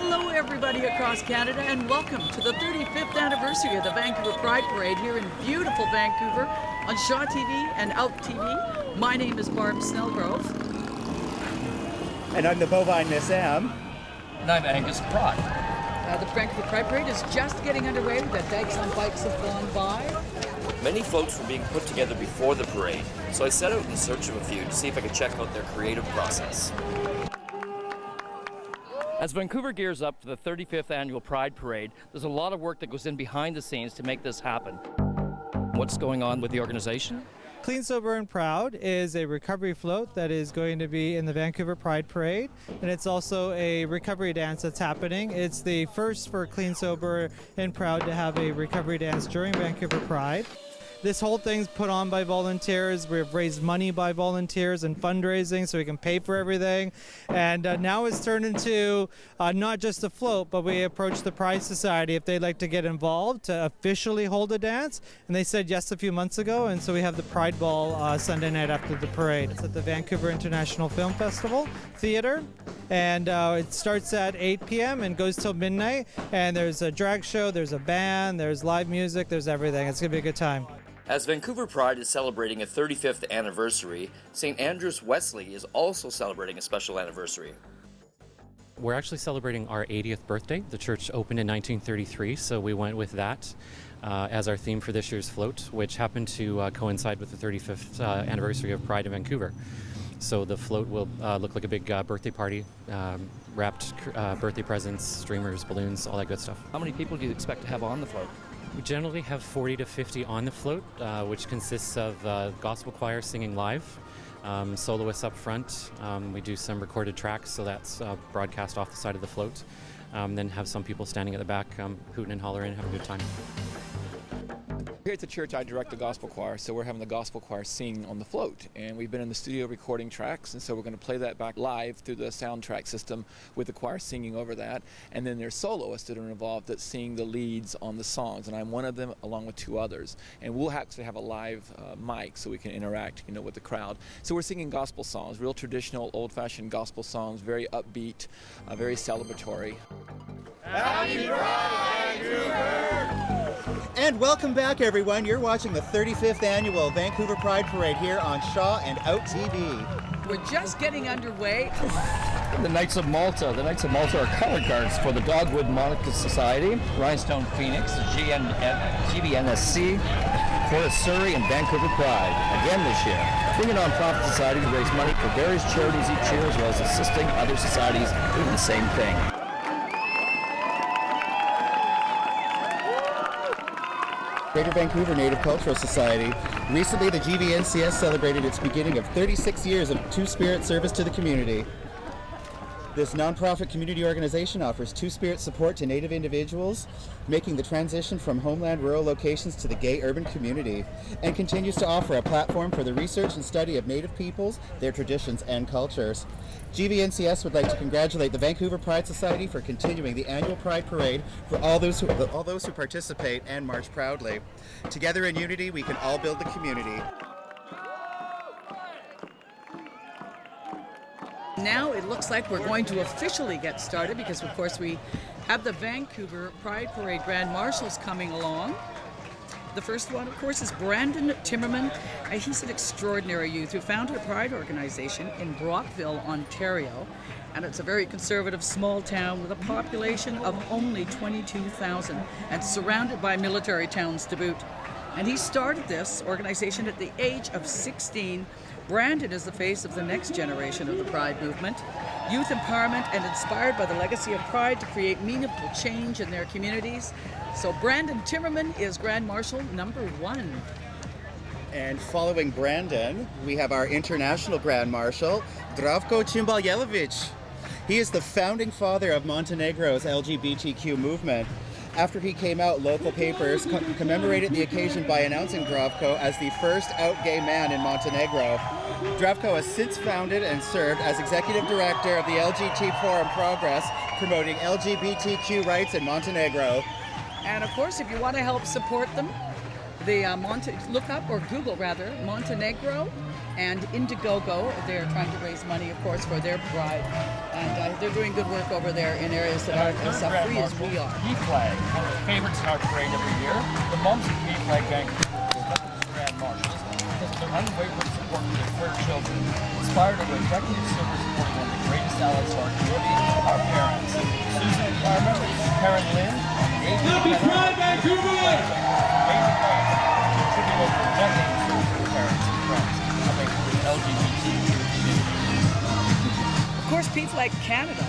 Hello everybody across Canada and welcome to the 35th anniversary of the Vancouver Pride Parade here in beautiful Vancouver on Shaw TV and Out TV. My name is Barb Snellgrove. And I'm the bovine Miss M. And I'm Angus Brock. The Vancouver Pride Parade is just getting underway. The dykes on bikes have gone by. Many floats were being put together before the parade, so I set out in search of a few to see if I could check out their creative process. As Vancouver gears up for the 35th annual Pride Parade, there's a lot of work that goes in behind the scenes to make this happen. What's going on with the organization? Clean, Sober, and Proud is a recovery float that is going to be in the Vancouver Pride Parade, and it's also a recovery dance that's happening. It's the first for Clean, Sober, and Proud to have a recovery dance during Vancouver Pride. This whole thing's put on by volunteers. We've raised money by volunteers and fundraising so we can pay for everything. And now it's turned into not just a float, but we approached the Pride Society if they'd like to get involved to officially hold a dance. And they said yes a few months ago. And so we have the Pride Ball Sunday night after the parade. It's at the Vancouver International Film Festival Theatre. And it starts at 8 p.m. and goes till midnight. And there's a drag show, there's a band, there's live music, there's everything. It's going to be a good time. As Vancouver Pride is celebrating a 35th anniversary, St. Andrew's Wesley is also celebrating a special anniversary. We're actually celebrating our 80th birthday. The church opened in 1933, so we went with that as our theme for this year's float, which happened to coincide with the 35th anniversary of Pride in Vancouver. So the float will look like a big birthday party, wrapped birthday presents, streamers, balloons, all that good stuff. How many people do you expect to have on the float? We generally have 40 to 50 on the float, which consists of gospel choir singing live, soloists up front. We do some recorded tracks, so that's broadcast off the side of the float. Then have some people standing at the back hooting and hollering, having a good time. Here at the church, I direct the gospel choir, so we're having the gospel choir sing on the float. And we've been in the studio recording tracks, and so we're going to play that back live through the soundtrack system with the choir singing over that. And then there's soloists that are involved that sing the leads on the songs, and I'm one of them along with two others. And we'll actually have a live mic so we can interact, with the crowd. So we're singing gospel songs, real traditional, old-fashioned gospel songs, very upbeat, very celebratory. Happy Pride, Vancouver! And welcome back, everyone. You're watching the 35th annual Vancouver Pride Parade here on Shaw and Out TV. We're just getting underway. The Knights of Malta. The Knights of Malta are color guards for the Dogwood Monarch Society, Rhinestone Phoenix, GBNSC, Forest Surrey, and Vancouver Pride. Again this year, being a non-profit society to raise money for various charities each year, as well as assisting other societies doing the same thing. Greater Vancouver Native Cultural Society. Recently, the GVNCS celebrated its beginning of 36 years of Two-Spirit service to the community. This nonprofit community organization offers Two-Spirit support to Native individuals, making the transition from homeland rural locations to the gay urban community, and continues to offer a platform for the research and study of Native peoples, their traditions, and cultures. GVNCS would like to congratulate the Vancouver Pride Society for continuing the annual Pride Parade for all those who participate and march proudly. Together in unity, we can all build the community. Now it looks like we're going to officially get started because, of course, we have the Vancouver Pride Parade Grand Marshals coming along. The first one, of course, is Brandon Timmerman. He's an extraordinary youth who founded a pride organization in Brockville, Ontario. And it's a very conservative small town with a population of only 22,000 and surrounded by military towns to boot. And he started this organization at the age of 16. Brandon is the face of the next generation of the Pride movement, youth empowerment, and inspired by the legacy of Pride to create meaningful change in their communities. So Brandon Timmerman is Grand Marshal number 1. And following Brandon, we have our international Grand Marshal, Zdravko Cimbaljevic. He is the founding father of Montenegro's LGBTQ movement. After he came out, local papers commemorated the occasion by announcing Zdravko as the first out gay man in Montenegro. Zdravko has since founded and served as executive director of the LGBT Forum Progress, promoting LGBTQ rights in Montenegro. And of course, if you want to help support them, the look up or Google rather Montenegro and Indiegogo. They're trying to raise money, of course, for their pride, and they're doing good work over there in areas that aren't as free as we are. P flag, one of the favorites in our parade every year. The Mums of P flag Vancouver is nothing but Grand Marshals because of their unwavering support for their queer children, inspired over a decade of service supporting one of the greatest allies to our community, our parents. Susan Carmen, Karen Lynn, Happy Pride Vancouver! Amazing love, contributing over decades to their parents and friends of Vancouver's LGBT community. Of course, P-Flag Canada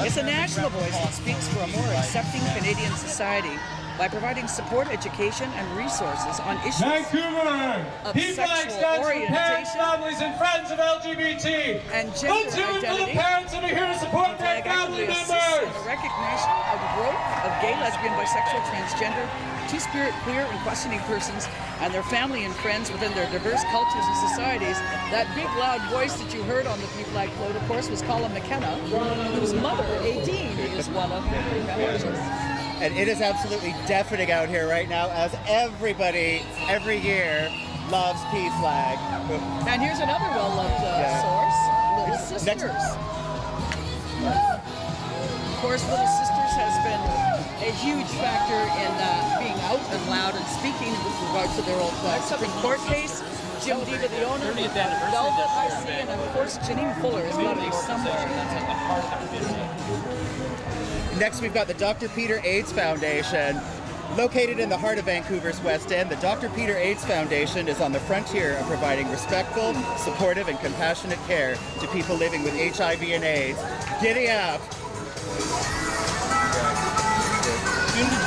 is a national voice that speaks for a more accepting Canadian society by providing support, education, and resources on issues Vancouver! of P-Flag sexual stands for parents, orientation families, and friends of LGBT. and Let's gender hear it for the identity. parents that are here to support their P-Flag family actively assists in members. the recognition of growth of gay, lesbian, bisexual, transgender, two-spirit, queer, and questioning persons and their family and friends within their diverse cultures and societies. That big, loud voice that you heard on the P-Flag float, of course, was Colin McKenna, whose mother, Aideen, is one of the members. And it is absolutely deafening out here right now as everybody, every year, loves P-Flag. And here's another well-loved source, Little Sisters. Of course, Little Sisters has been a huge factor in being out and loud and speaking with regard to their old Supreme Court case. Jim Diva, the owner, Velvet, I see, and of course Janine Fuller has got to be somewhere. Next, we've got the Dr. Peter AIDS Foundation. Located in the heart of Vancouver's West End, the Dr. Peter AIDS Foundation is on the frontier of providing respectful, supportive, and compassionate care to people living with HIV and AIDS. Giddy up!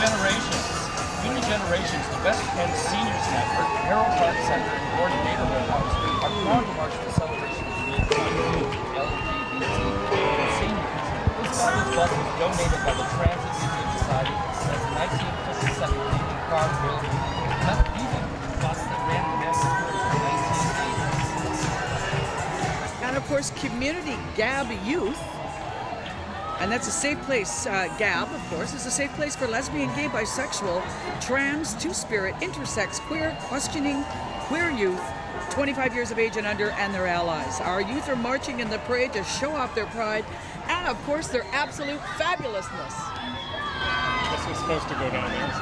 Community Generations, the Best End Seniors Network, Harold Park Center, and Gordon Neighborhood House are proud to march the celebration of the LGBT seniors. This fabulous bus was donated by the Transit Union Society since 1957 leaving car building. Not even the bus that ran the Vancouver in the 1980s. And of course, Community Gab Youth, and that's a safe place, Gab, of course, is a safe place for lesbian, gay, bisexual, trans, two-spirit, intersex, queer, questioning, queer youth, 25 years of age and under, and their allies. Our youth are marching in the parade to show off their pride and, of course, their absolute fabulousness. This was supposed to go down there.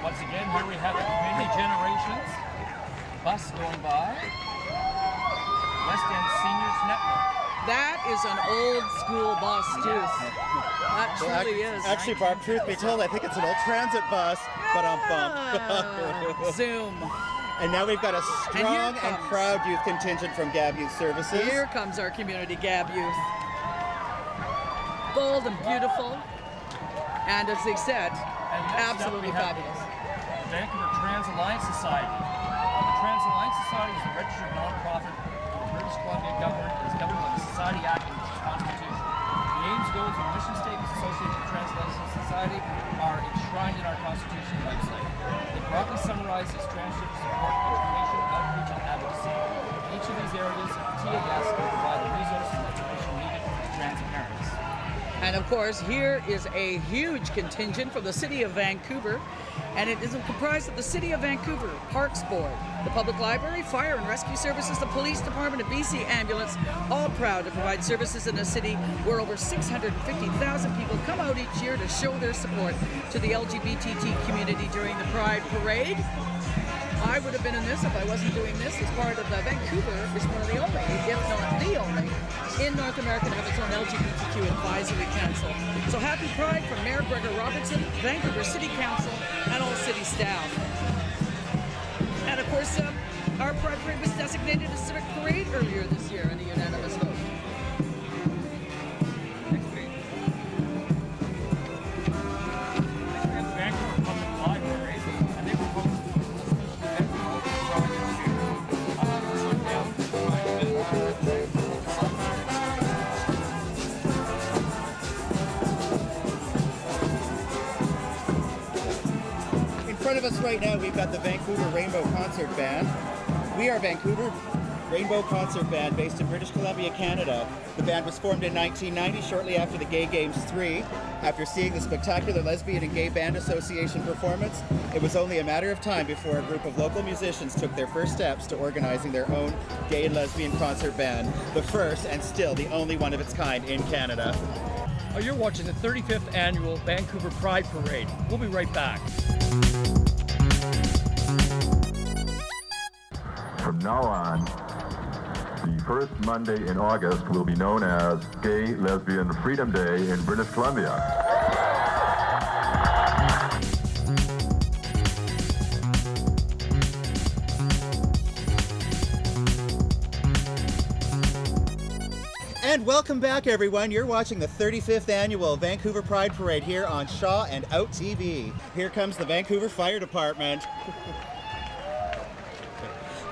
Once again, here we have the Community Generations bus going by. West End Seniors Network. That is an old school bus, too. That truly is. Actually, Barb, truth be told, I think it's an old transit bus, but I'm bummed. Zoom. And now we've got a strong and comes- proud youth contingent from Gab Youth Services. Here comes our Community Gab Youth. Bold and beautiful. And as they said, And next up absolutely we have fabulous. the Vancouver Trans Alliance Society. The Trans Alliance Society is a registered nonprofit of the British Columbia government and is governed by the Society Act and its constitution. The aims, goals, and mission statements associated with the Trans Alliance Society are enshrined in our constitution website. They broadly summarize its transgender support, education, outreach, and advocacy. Each of these areas, TAS can provide the resources and information needed for trans parents. And of course, here is a huge contingent from the City of Vancouver, and it is comprised of the City of Vancouver, Parks Board, the Public Library, Fire and Rescue Services, the Police Department, and BC Ambulance, all proud to provide services in a city where over 650,000 people come out each year to show their support to the LGBT community during the Pride Parade. I would have been in this if I wasn't doing this as part of Vancouver is one of the only, if not the only, in North America to have its own LGBTQ advisory council. So happy Pride from Mayor Gregor Robertson, Vancouver City Council, and all city staff. And of course, our Pride Parade was designated a civic parade earlier this year in a unanimous vote. Vancouver Public Library, and they propose In front of us right now, we've got the Vancouver Rainbow Concert Band. We are Vancouver. rainbow concert band based in British Columbia, Canada. The band was formed in 1990, shortly after the Gay Games 3. After seeing the spectacular Lesbian and Gay Band Association performance, it was only a matter of time before a group of local musicians took their first steps to organizing their own gay and lesbian concert band, the first and still the only one of its kind in Canada. You're watching the 35th annual Vancouver Pride Parade. We'll be right back. From now on, the first Monday in August will be known as Gay Lesbian Freedom Day in British Columbia. And welcome back, everyone. You're watching the 35th annual Vancouver Pride Parade here on Shaw and Out TV. Here comes the Vancouver Fire Department.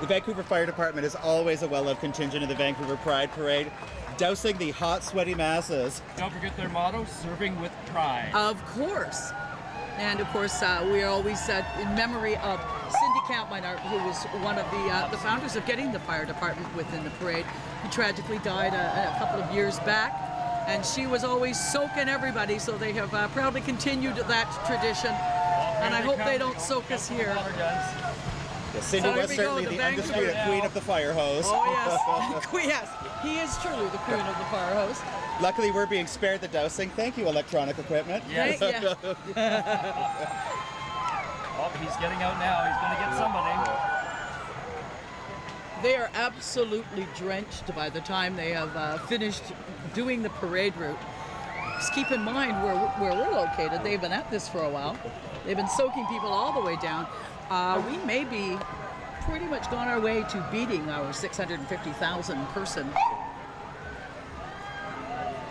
The Vancouver Fire Department is always a well-loved contingent of the Vancouver Pride Parade, dousing the hot, sweaty masses. Don't forget their motto, serving with pride. Of course. And of course, we are always in memory of Cindy Campminer, who was one of the founders of getting the fire department within the parade, who tragically died a couple of years back. And she was always soaking everybody, so they have proudly continued that tradition. And I hope they don't soak us here. Yes, Cindy So here was we go, certainly the the Vancouver undisputed now. queen of the fire hose. Oh, yes. Yes, he is truly the queen of the fire hose. Luckily, we're being spared the dousing. Thank you, electronic equipment. Yes. Thank you. Oh, he's getting out now. He's going to get somebody. They are absolutely drenched by the time they have finished doing the parade route. Just keep in mind where we're located. They've been at this for a while. They've been soaking people all the way down. We may be pretty much gone our way to beating our 650,000 person.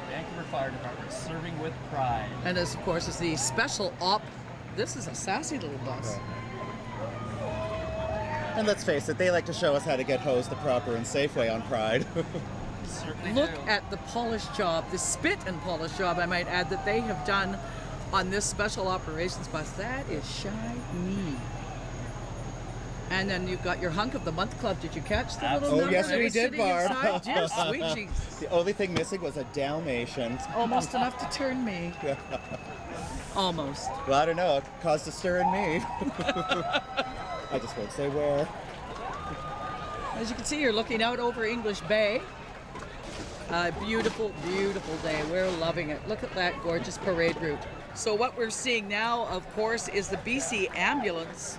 Vancouver Fire Department, serving with pride. And this, of course, is the special op. This is a sassy little bus. And let's face it, they like to show us how to get hosed the proper and safe way on Pride. Certainly Look do. at the polish job, the spit and polish job, I might add, that they have done on this special operations bus. That is shiny. And then you've got your Hunk of the Month Club. Did you catch the little Oh, number yes, that we was did, sitting Barb. inside? Yes, sweet Jesus. The only thing missing was a Dalmatian. Almost enough to turn me. Almost. Well, I don't know. It caused a stir in me. I just won't say where. As you can see, you're looking out over English Bay. Beautiful, beautiful day. We're loving it. Look at that gorgeous parade route. So what we're seeing now, of course, is the BC Ambulance.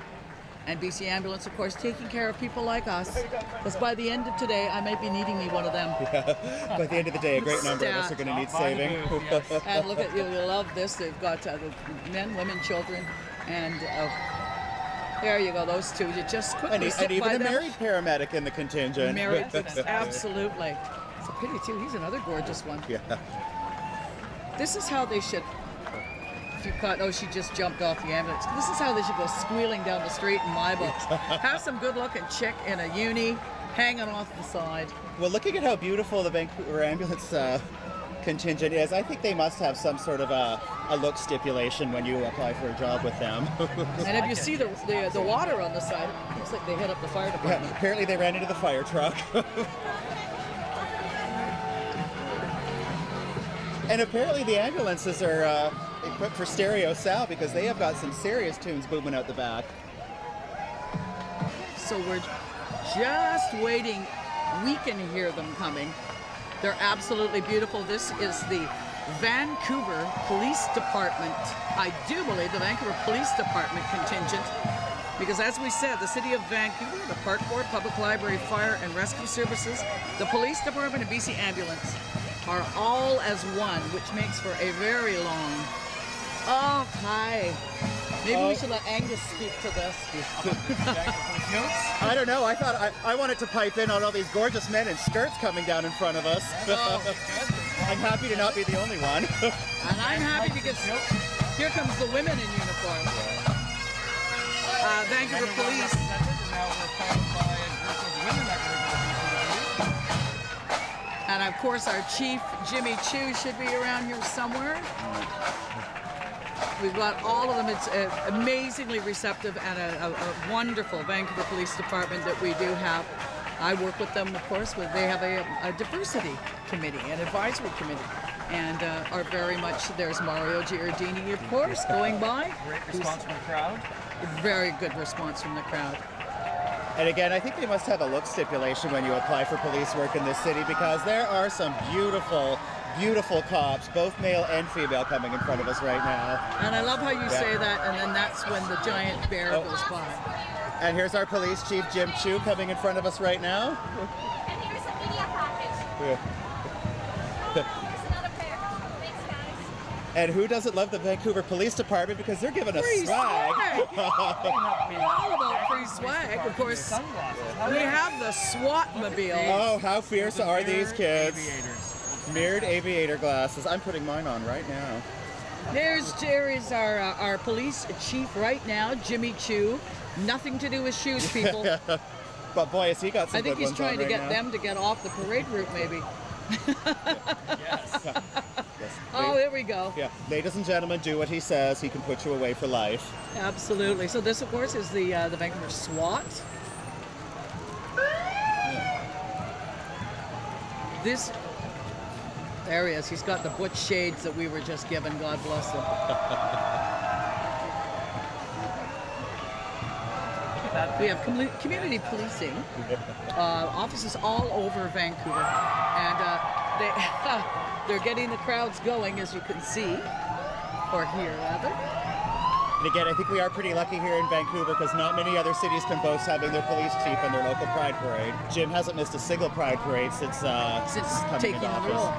And BC Ambulance, of course, taking care of people like us. Because by the end of today, I might be needing me one of them. By the end of the day, a great number of us are going to need saving. And look at, you'll love this. They've got the men, women, children, and there you go, those two. You just quickly And sit even by a them. married paramedic in the contingent. Married, absolutely. It's a pity, too. He's another gorgeous one. Yeah. This is how they should, if you caught, oh, she just jumped off the ambulance. This is how they should go squealing down the street in my books. Have some good-looking chick in a uni hanging off the side. Well, looking at how beautiful the Vancouver Ambulance contingent is, I think they must have some sort of a look stipulation when you apply for a job with them. And if you see the water on the side, it looks like they hit up the fire Yeah, department. apparently they ran into the fire truck. And apparently the ambulances are equipped for stereo sound because they have got some serious tunes booming out the back. So we're just waiting. We can hear them coming. They're absolutely beautiful. This is the Vancouver Police Department. I do believe the Vancouver Police Department contingent, because as we said, the City of Vancouver, the Park Board, Public Library, Fire and Rescue Services, the Police Department, and BC Ambulance are all as one, which makes for a very long. Oh, hi. Maybe we should let Angus speak to this. I don't know. I thought I wanted to pipe in on all these gorgeous men in skirts coming down in front of us. I'm happy to not be the only one. And I'm happy because here comes the women in uniform. Vancouver Police. And of course our chief, Jimmy Chu, should be around here somewhere. We've got all of them. It's amazingly receptive and a wonderful Vancouver Police Department that we do have. I work with them, of course. They have a diversity committee, an advisory committee, and are very much. There's Mario Giardini, of course, going by. Great response from the crowd. Very good response from the crowd. And again, I think they must have a look stipulation when you apply for police work in this city, because there are some beautiful, beautiful cops, both male and female, coming in front of us right now. And I love how you say that, and then that's when the giant bear goes by. And here's our police chief, Jim Chu, coming in front of us right now. And here's a media package. Here's another pair. Thanks, guys. And who doesn't love the Vancouver Police Department, because they're giving us Free swag. We're all about free swag. Of course, Sunglasses. we have the SWAT-mobile. Oh, how fierce are these kids? Aviators. Mirrored aviator glasses. I'm putting mine on right now. There's our police chief right now, Jimmy Chu. Nothing to do with shoes, people. But boy, has he got some I think good he's ones trying on to right get now. them to get off the parade route, maybe. Yes. Yes. Oh, there we go. Yeah, ladies and gentlemen, do what he says. He can put you away for life. Absolutely. So this, of course, is the Vancouver SWAT. This, there he is. He's got the butch shades that we were just given. God bless him. We have community policing offices all over Vancouver, and they're getting the crowds going, as you can see, or hear rather. And again, I think we are pretty lucky here in Vancouver, because not many other cities can boast having their police chief and their local pride parade. Jim hasn't missed a single pride parade since coming taking into the office. role.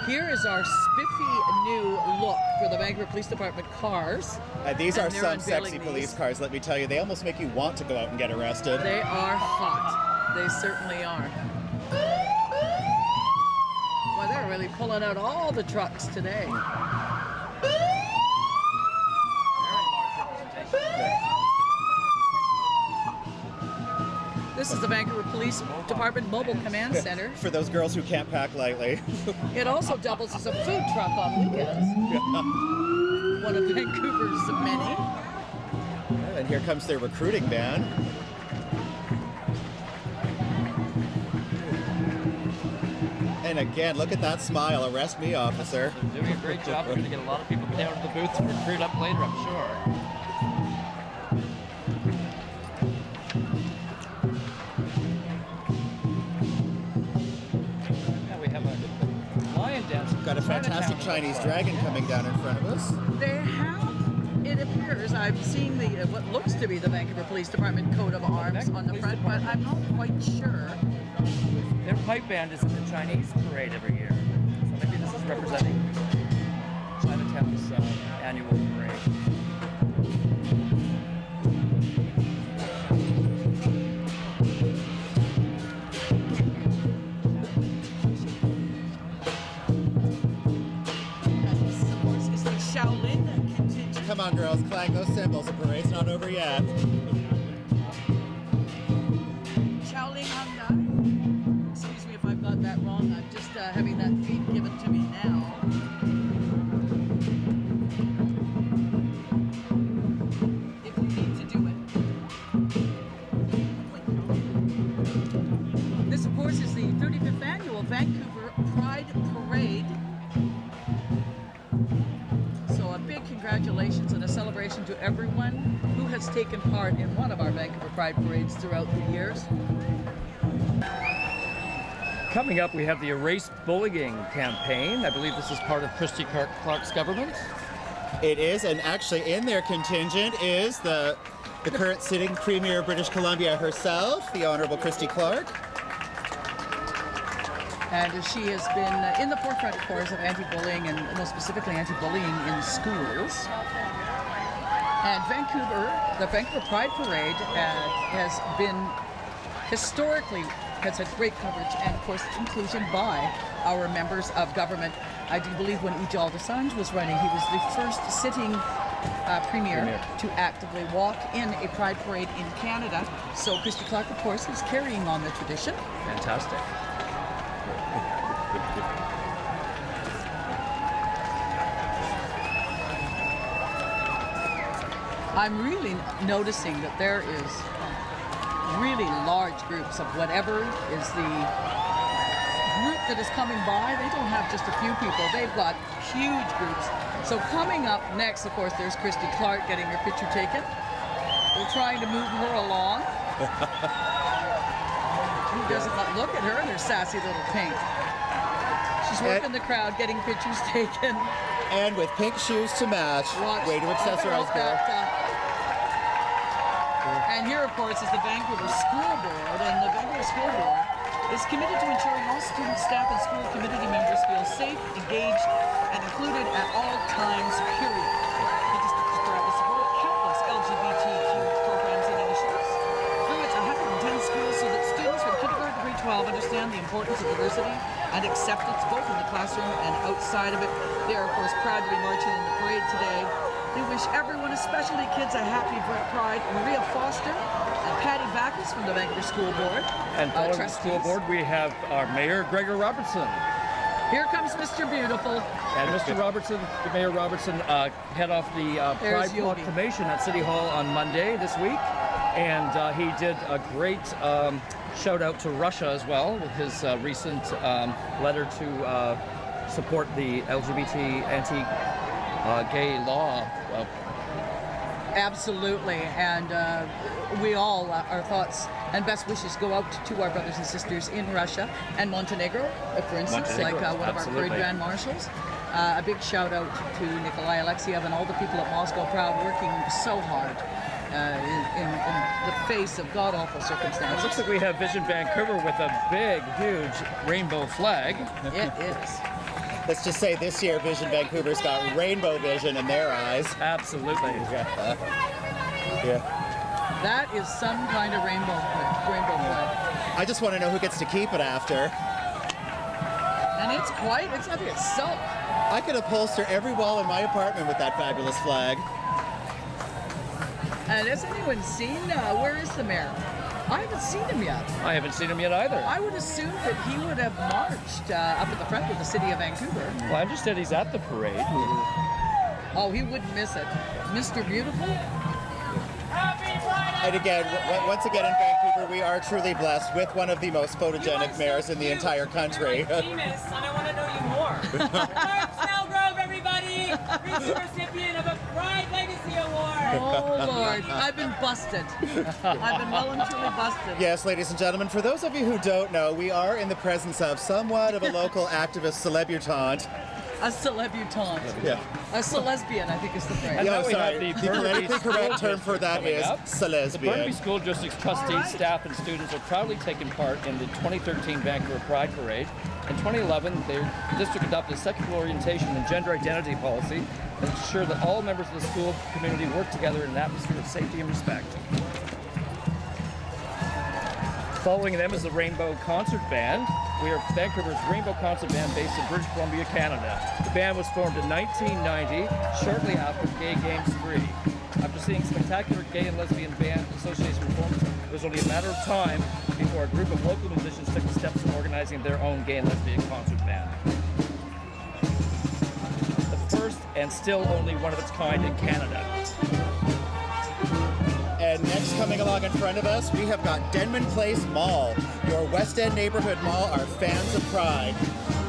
Here is our spiffy new look for the Vancouver Police Department cars. These And are they're some unveiling sexy these. police cars, let me tell you. They almost make you want to go out and get arrested. They are hot. They certainly are. Well, they're really pulling out all the trucks today. Very large representation. This is the Vancouver Police Department Mobile Command Center. For those girls who can't pack lightly. It also doubles as a food truck on weekends. One of Vancouver's many. And here comes their recruiting van. And again, look at that smile. Arrest me, officer. They're doing a great job. We're going to get a lot of people down to the booth to recruit up later, I'm sure. Yeah, we have a lion dance. Got a fantastic Chinatown. Chinese dragon coming down in front of us. They have, it appears, I'm seeing the what looks to be the Vancouver Police Department coat of arms on the front, but I'm not quite sure. Their pipe band is in the Chinese parade every year. So maybe this is representing Chinatown's annual parade. This, of course, is the Shaolin contingent. Come on, girls, clang those cymbals. The parade's not over yet. Shaolin Hyundai. Excuse me if I've got that wrong. I'm just having that feed given to me now. If you need to do it. This, of course, is the 35th annual Vancouver Pride Parade. So a big congratulations and a celebration to everyone who has taken part in one of our Vancouver Pride Parades throughout the years. Coming up, we have the Erase Bullying campaign. I believe this is part of Christy Clark's government. It is, and actually in their contingent is the current sitting Premier of British Columbia herself, the Honourable Christy Clark. And she has been in the forefront, of course, of anti-bullying, and most specifically anti-bullying in schools. And Vancouver, the Vancouver Pride Parade has been historically, has had great coverage and, of course, inclusion by our members of government. I do believe when Ujjal Dosanjh was running, he was the first sitting premier to actively walk in a Pride Parade in Canada. So Christy Clark, of course, is carrying on the tradition. Fantastic. I'm really noticing that there is really large groups of whatever is the group that is coming by. They don't have just a few people. They've got huge groups. So coming up next, of course, there's Christy Clark getting her picture taken. We're trying to move her along. Who doesn't look at her and her sassy little pink. She's working the crowd, getting pictures taken. And with pink shoes to match. Way to accessorize, girl. And here, of course, is the Vancouver School Board. And the Vancouver School Board is committed to ensuring all students, staff, and school community members feel safe, engaged, and included at all times, period. The district is proud to support countless LGBTQ programs and initiatives through its 110 schools so that students from kindergarten to grade 12 understand the importance of diversity and acceptance both in the classroom and outside of it. They are, of course, proud to be marching in the parade today. They wish everyone, especially kids, a happy Pride. Maria Foster and Patty Backus from the Vancouver School Board. And following the school board, we have our Mayor, Gregor Robertson. Here comes Mr. Beautiful. And Mr. Robertson, Mayor Robertson, head off the Pride Proclamation at City Hall on Monday this week. And he did a great shout out to Russia as well with his recent letter to support the LGBT anti-gay law. Absolutely, and we all, our thoughts and best wishes go out to our brothers and sisters in Russia and Montenegro, for instance, like one of our parade grand marshals. A big shout out to Nikolai Alexiev and all the people at Moscow Proud working so hard in the face of god-awful circumstances. It looks like we have Vision Vancouver with a big, huge rainbow flag. It is. Let's just say this year Vision Vancouver's got rainbow vision in their eyes. Absolutely. Yeah. That is some kind of rainbow flag. I just want to know who gets to keep it after. And it's nothing, it's silk. I could upholster every wall in my apartment with that fabulous flag. And has anyone seen, where is the mayor? I haven't seen him yet. I haven't seen him yet either. I would assume that he would have marched up at the front with the city of Vancouver. Well, I understand he's at the parade. Oh, he wouldn't miss it. Mr. Beautiful? And again, once again in Vancouver, we are truly blessed with one of the most photogenic mayors in the entire country. Famous, and I want to know you more. Mark Snellgrove, everybody! Recent recipient of a Pride Legacy Award! Oh, Lord. I've been busted. I've been well and truly busted. Yes, ladies and gentlemen, for those of you who don't know, we are in the presence of somewhat of a local activist celebutante. A celebutante. Yeah. A celesbian, I think is the phrase. Yeah, sorry. The politically correct term for that is The Burnaby celesbian. School District's trustees, staff, and students are proudly taking part in the 2013 Vancouver Pride Parade. In 2011, the district adopted a sexual orientation and gender identity policy and ensure that all members of the school community work together in an atmosphere of safety and respect. Following them is the Rainbow Concert Band. We are Vancouver's Rainbow Concert Band based in British Columbia, Canada. The band was formed in 1990, shortly after Gay Games 3. After seeing spectacular gay and lesbian band association performance, it was only a matter of time before a group of local musicians took the steps in organizing their own gay and lesbian concert band. The first and still only one of its kind in Canada. And next coming along in front of us, we have got Denman Place Mall. Your West End neighborhood mall are fans of Pride.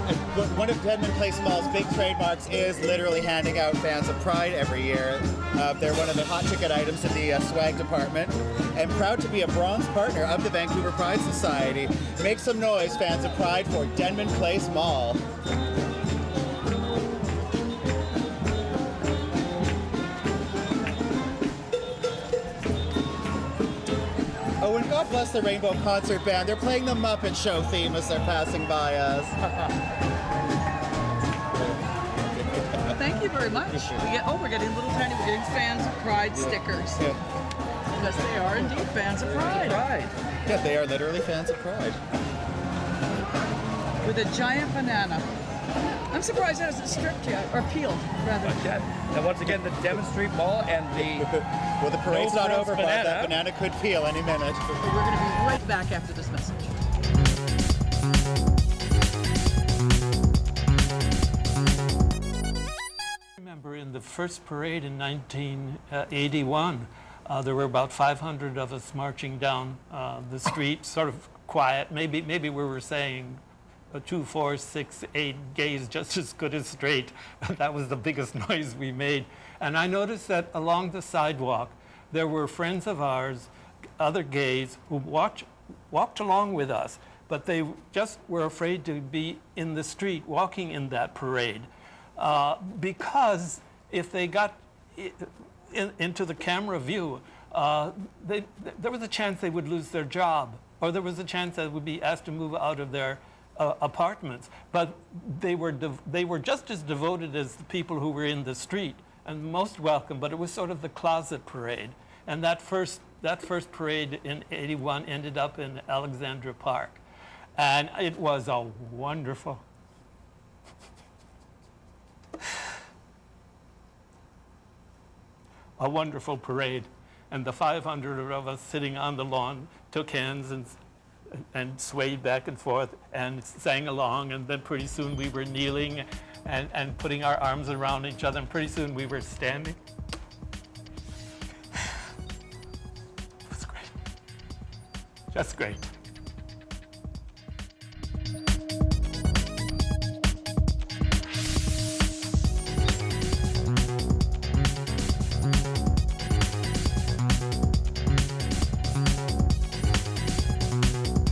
And one of Denman Place Mall's big trademarks is literally handing out fans of Pride every year. They're one of the hot ticket items in the swag department. And proud to be a bronze partner of the Vancouver Pride Society. Make some noise, fans of Pride, for Denman Place Mall. Oh, and God bless the Rainbow Concert Band. They're playing the Muppet Show theme as they're passing by us. Thank you very much. We're getting we're getting fans of Pride stickers. Yeah. Because they are indeed fans of Pride. Yeah, they are literally fans of Pride. With a giant banana. I'm surprised that hasn't stripped yet, or peeled, rather. Now, once again, the Devon Street Mall and the Well, the parade's No not frills over, but banana. that banana could peel any minute. We're going to be right back after this message. I remember in the first parade in 1981, There were about 500 of us marching down the street, sort of quiet. Maybe we were saying 2, 4, 6, 8 gays just as good as straight. That was the biggest noise we made. And I noticed that along the sidewalk, there were friends of ours, other gays, who walked along with us, but they just were afraid to be in the street walking in that parade because if they got into the camera view, there was a chance they would lose their job, or there was a chance they would be asked to move out of their apartments. But they were just as devoted as the people who were in the street, and most welcome. But it was sort of the closet parade, and that first parade in '81 ended up in Alexandra Park, and it was a wonderful. A wonderful parade, and the 500 of us sitting on the lawn took hands and swayed back and forth and sang along, and then pretty soon we were kneeling and putting our arms around each other, and pretty soon we were standing. It was great. Just great.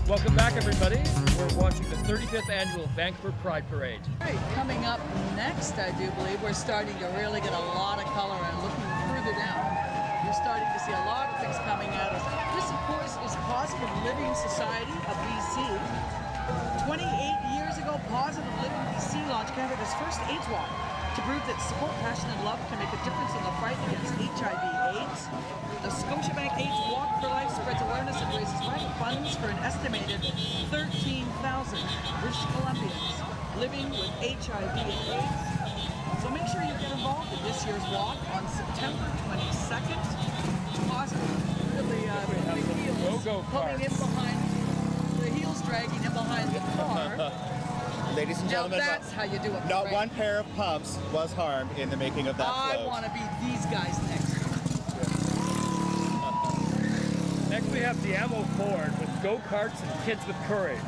Welcome back, everybody. We're watching the 35th Annual Vancouver Pride Parade. Right, coming up next, I do believe we're starting to really get a lot of color, and looking further down, you're starting to see a lot of things coming at us. This, of course, is Positive Living Society of BC. 28 years ago, Positive Living BC launched Canada's first AIDS walk to prove that support, passion, and love can make a difference in the fight against HIV/AIDS. The Scotiabank AIDS Walk for Life spreads awareness and raises vital funds for an estimated 13,000 British Columbians living with HIV and AIDS. So make sure you get involved in this year's walk on September 22nd. Positive, really, the heels pulling in behind, the heels dragging in behind the car. Ladies and gentlemen, now that's how you do it. Not one pair of pumps was harmed in the making of that float. I want to be these guys next. Next we have Diamo Ford with go-karts and Kids with Courage.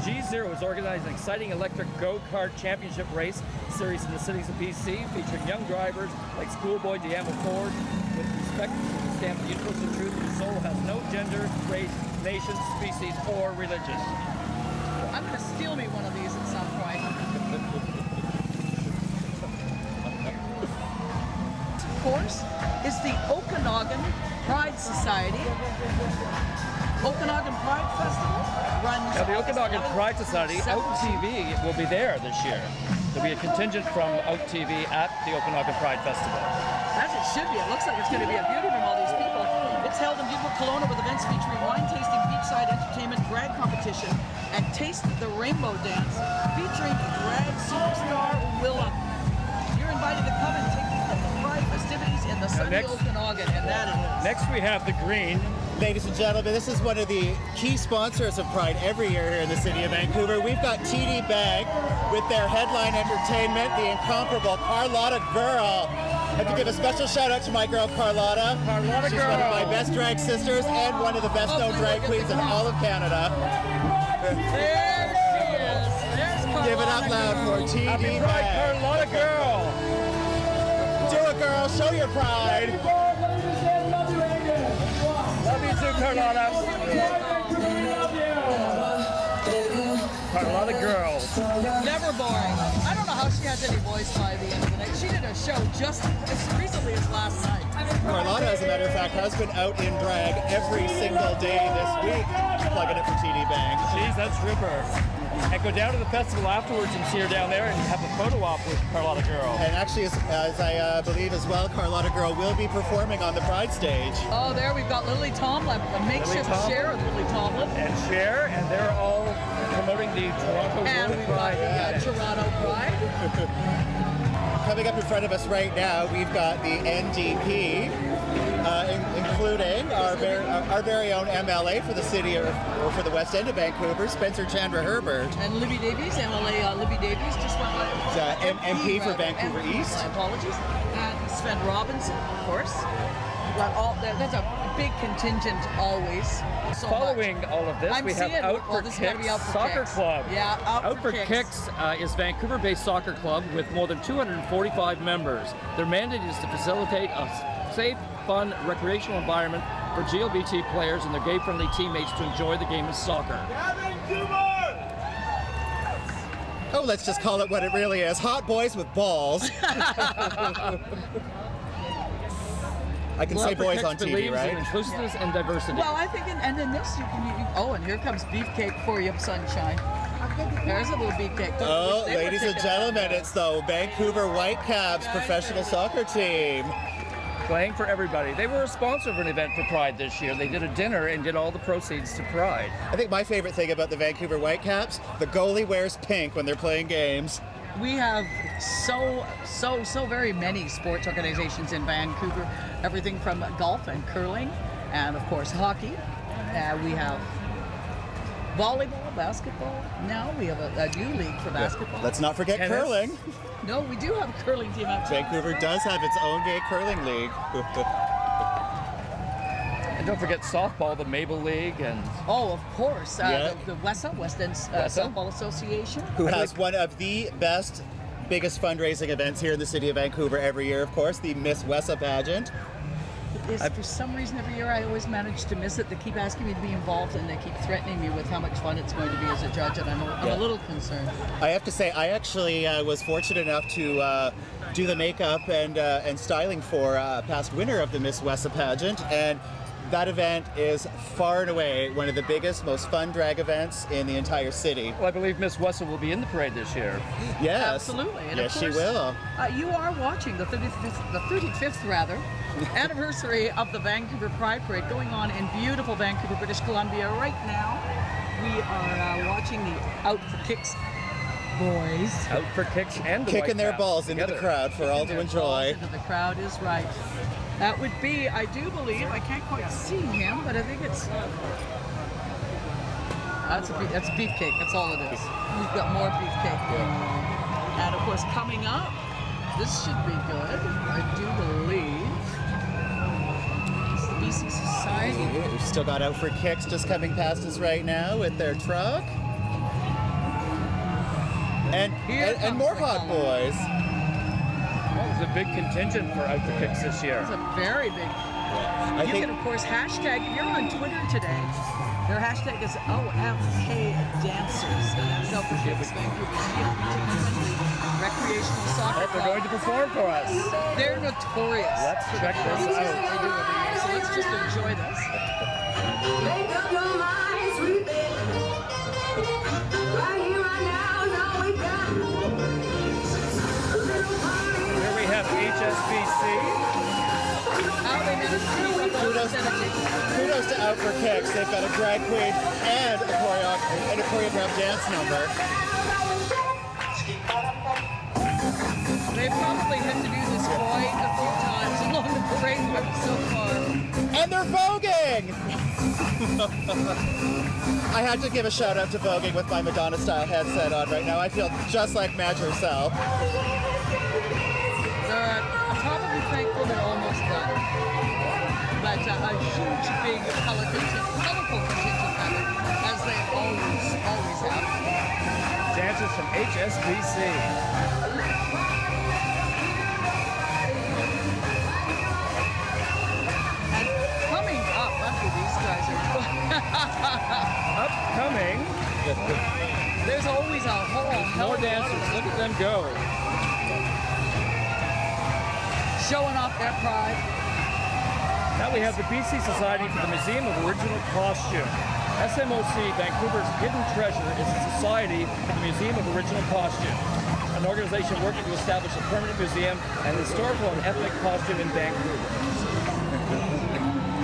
G0 is organizing an exciting electric go-kart championship race series in the cities of BC, featuring young drivers like schoolboy Diamo Ford. With respect to the stamp of universal truth, the soul has no gender, race, nation, species, or religion. I'm going to steal me one of these at some point. Of course, is the Okanagan Pride Society. Okanagan Pride Festival runs. Now, the Okanagan Pride Society, Out TV, will be there this year. There'll be a contingent from Out TV at the Okanagan Pride Festival. As it should be. It looks like it's going to be a beauty from all these people. It's held in beautiful Kelowna with events featuring wine tasting, beachside entertainment, drag competition, and Taste the Rainbow Dance featuring drag superstar Willa. You're invited to come and take part in the Pride festivities in the sunny Okanagan, and that it is. Next we have the Green. Ladies and gentlemen, this is one of the key sponsors of Pride every year here in the city of Vancouver. We've got TD Bag with their headline entertainment, the incomparable Carlotta Girl. I have to give a special shout out to my girl Carlotta. She's one of my best drag sisters and one of the best known drag queens in all of Canada. There she is. There's Carlotta. Give it up loud for TD Happy Pride, Bag. Carlotta Girl. Do it, girl. Show your pride. Love you too, Carlotta. Carlotta Girl. Never boring. I don't know how she has any voice by the end of the night. She did a show just as recently as last night. Carlotta, as a matter of fact, has been out in drag every single day this week, plugging it for TD Bang. Jeez, that's Ripper. And go down to the festival afterwards and see her down there and have a photo op with Carlotta Girl. And actually, as I believe as well, Carlotta Girl will be performing on the Pride stage. Oh, there we've got Lily Tomlin, the makeshift Cher of Lily Tomlin. And Cher, and they're all promoting the Toronto And World we've got Pride. the Toronto Pride. Coming up in front of us right now, we've got the NDP, including our very own MLA for the city or for the West End of Vancouver, Spencer Chandra Herbert. And Libby Davies, MLA Libby Davies, just went by. MP for Vancouver MP, East. My apologies. And Sven Robinson, of course. There's a big contingent always. So Following much. all of this, I'm we have seeing- Out well, for this has gotta be Kicks Out for Soccer Kicks. Club. Yeah, Out for Kicks is Vancouver-based soccer club with more than 245 members. Their mandate is to facilitate a safe, fun, recreational environment for GLBT players and their gay-friendly teammates to enjoy the game of soccer. Oh, let's just call it what it really is. Hot boys with balls. I can say Out for boys Kicks on TV, believes in right? inclusiveness and diversity. Well, I think, and in this, oh, and here comes beefcake for you, sunshine. There's a little beefcake. Oh, They were ladies and picking gentlemen, that it's the Vancouver Whitecaps professional soccer team. Playing for everybody. They were a sponsor of an event for Pride this year. They did a dinner and did all the proceeds to Pride. I think my favorite thing about the Vancouver Whitecaps, the goalie wears pink when they're playing games. We have so very many sports organizations in Vancouver. Everything from golf and curling, and of course hockey. We have volleyball, basketball. Now we have a new league for basketball. Let's not forget Tennis. curling. No, we do have a curling team out there. Vancouver does have its own gay curling league. And don't forget softball, the Maple League, and Oh, of course. Yeah. The West End WESA. Softball Association. Who has one of the best, biggest fundraising events here in the city of Vancouver every year, of course, the Miss Wessa pageant. For some reason, every year I always manage to miss it. They keep asking me to be involved, and they keep threatening me with how much fun it's going to be as a judge, and I'm a little concerned. I have to say, I actually was fortunate enough to do the makeup and styling for past winner of the Miss Wessa pageant, and that event is far and away one of the biggest, most fun drag events in the entire city. well, I believe Miss Wessel will be in the parade this year. Yes. Absolutely. And yes, of course, she will. You are watching the 35th anniversary of the Vancouver Pride Parade going on in beautiful Vancouver, British Columbia right now. We are watching the Out for Kicks boys. Out for Kicks and the Kicking their Whitecaps balls into the together. crowd for all to Their enjoy. balls into the crowd is right. That would be, I do believe, I can't quite see him, but I think it's that's beefcake. That's all it is. We've got more beefcake going on, and of course coming up, this should be good. I do believe it's the BC Society. We've still got Out for Kicks just coming past us right now with their truck. And Here comes more the hot color. boys. Well, there's a big contingent for Out for Kicks this year. It's a very big. I You think can of course hashtag. If you're on Twitter today, their hashtag is OFK Dancers. And that is Out for Kicks Vancouver's LGBT-friendly recreational soccer They're going to club. perform for us. They're notorious. Let's for the check this things out. that they do every year. So let's just enjoy this. Make up your mind, sweet baby. Right here, right now is all we got. Here we have HSBC. How they managed to keep up all Kudos, this energy. kudos to Out for Kicks. They've got a drag queen and a choreographed dance number. They probably had to do this quite a few times along the parade route so far. And they're voguing! I had to give a shout out to voguing with my Madonna style headset on right now. I feel just like Madge herself. I'm probably thankful they're almost done. But a huge, big, colorful contingent rather, as they always have. Dancers from HSBC. And coming up after these guys are Upcoming, there's always a whole hell more of a lot dancers. of Look at them go. showing off their pride. Now we have the BC Society for the Museum of Original Costume. SMOC, Vancouver's hidden treasure, is a society for the Museum of Original Costume, an organization working to establish a permanent museum and historical and ethnic costume in Vancouver.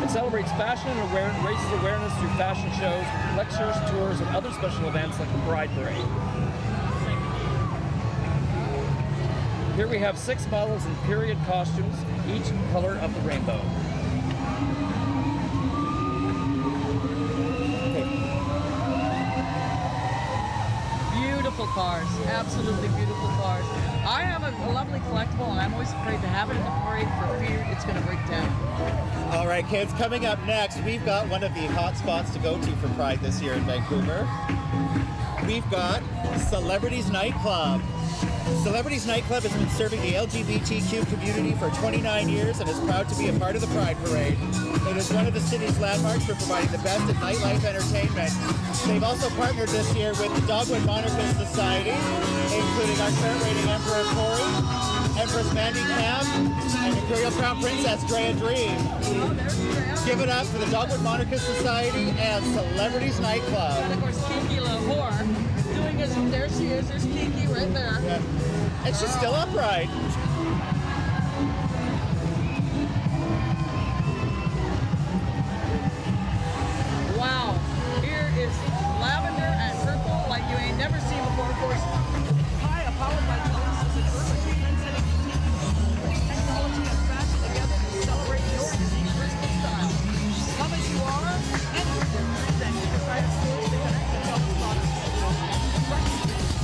It celebrates fashion and raises awareness through fashion shows, lectures, tours, and other special events like the Pride Parade. Here we have 6 models in period costumes, each color of the rainbow. Beautiful cars, absolutely beautiful cars. I have a lovely collectible, and I'm always afraid to have it in the parade for fear it's going to break down. All right, kids, coming up next, we've got one of the hot spots to go to for Pride this year in Vancouver. We've got Celebrities Nightclub. Celebrities Nightclub has been serving the LGBTQ community for 29 years and is proud to be a part of the Pride Parade. It is one of the city's landmarks for providing the best in nightlife entertainment. They've also partnered this year with the Dogwood Monarchist Society, including our current reigning Emperor Corey, Empress Mandy Cam, and Imperial Crown Princess Drea Dream. Give it up for the Dogwood Monarchist Society and Celebrities Nightclub. And of course, Kiki Lahore doing his, there she is, there's Kiki right there. Yeah. And she's still upright. Wow, here is lavender and purple like you ain't never seen before. Of course, high powered by glasses and urban trendsetting technology and fashion together to celebrate your unique Christmas style. Come as you are, and then you decide to stores to connect and help products.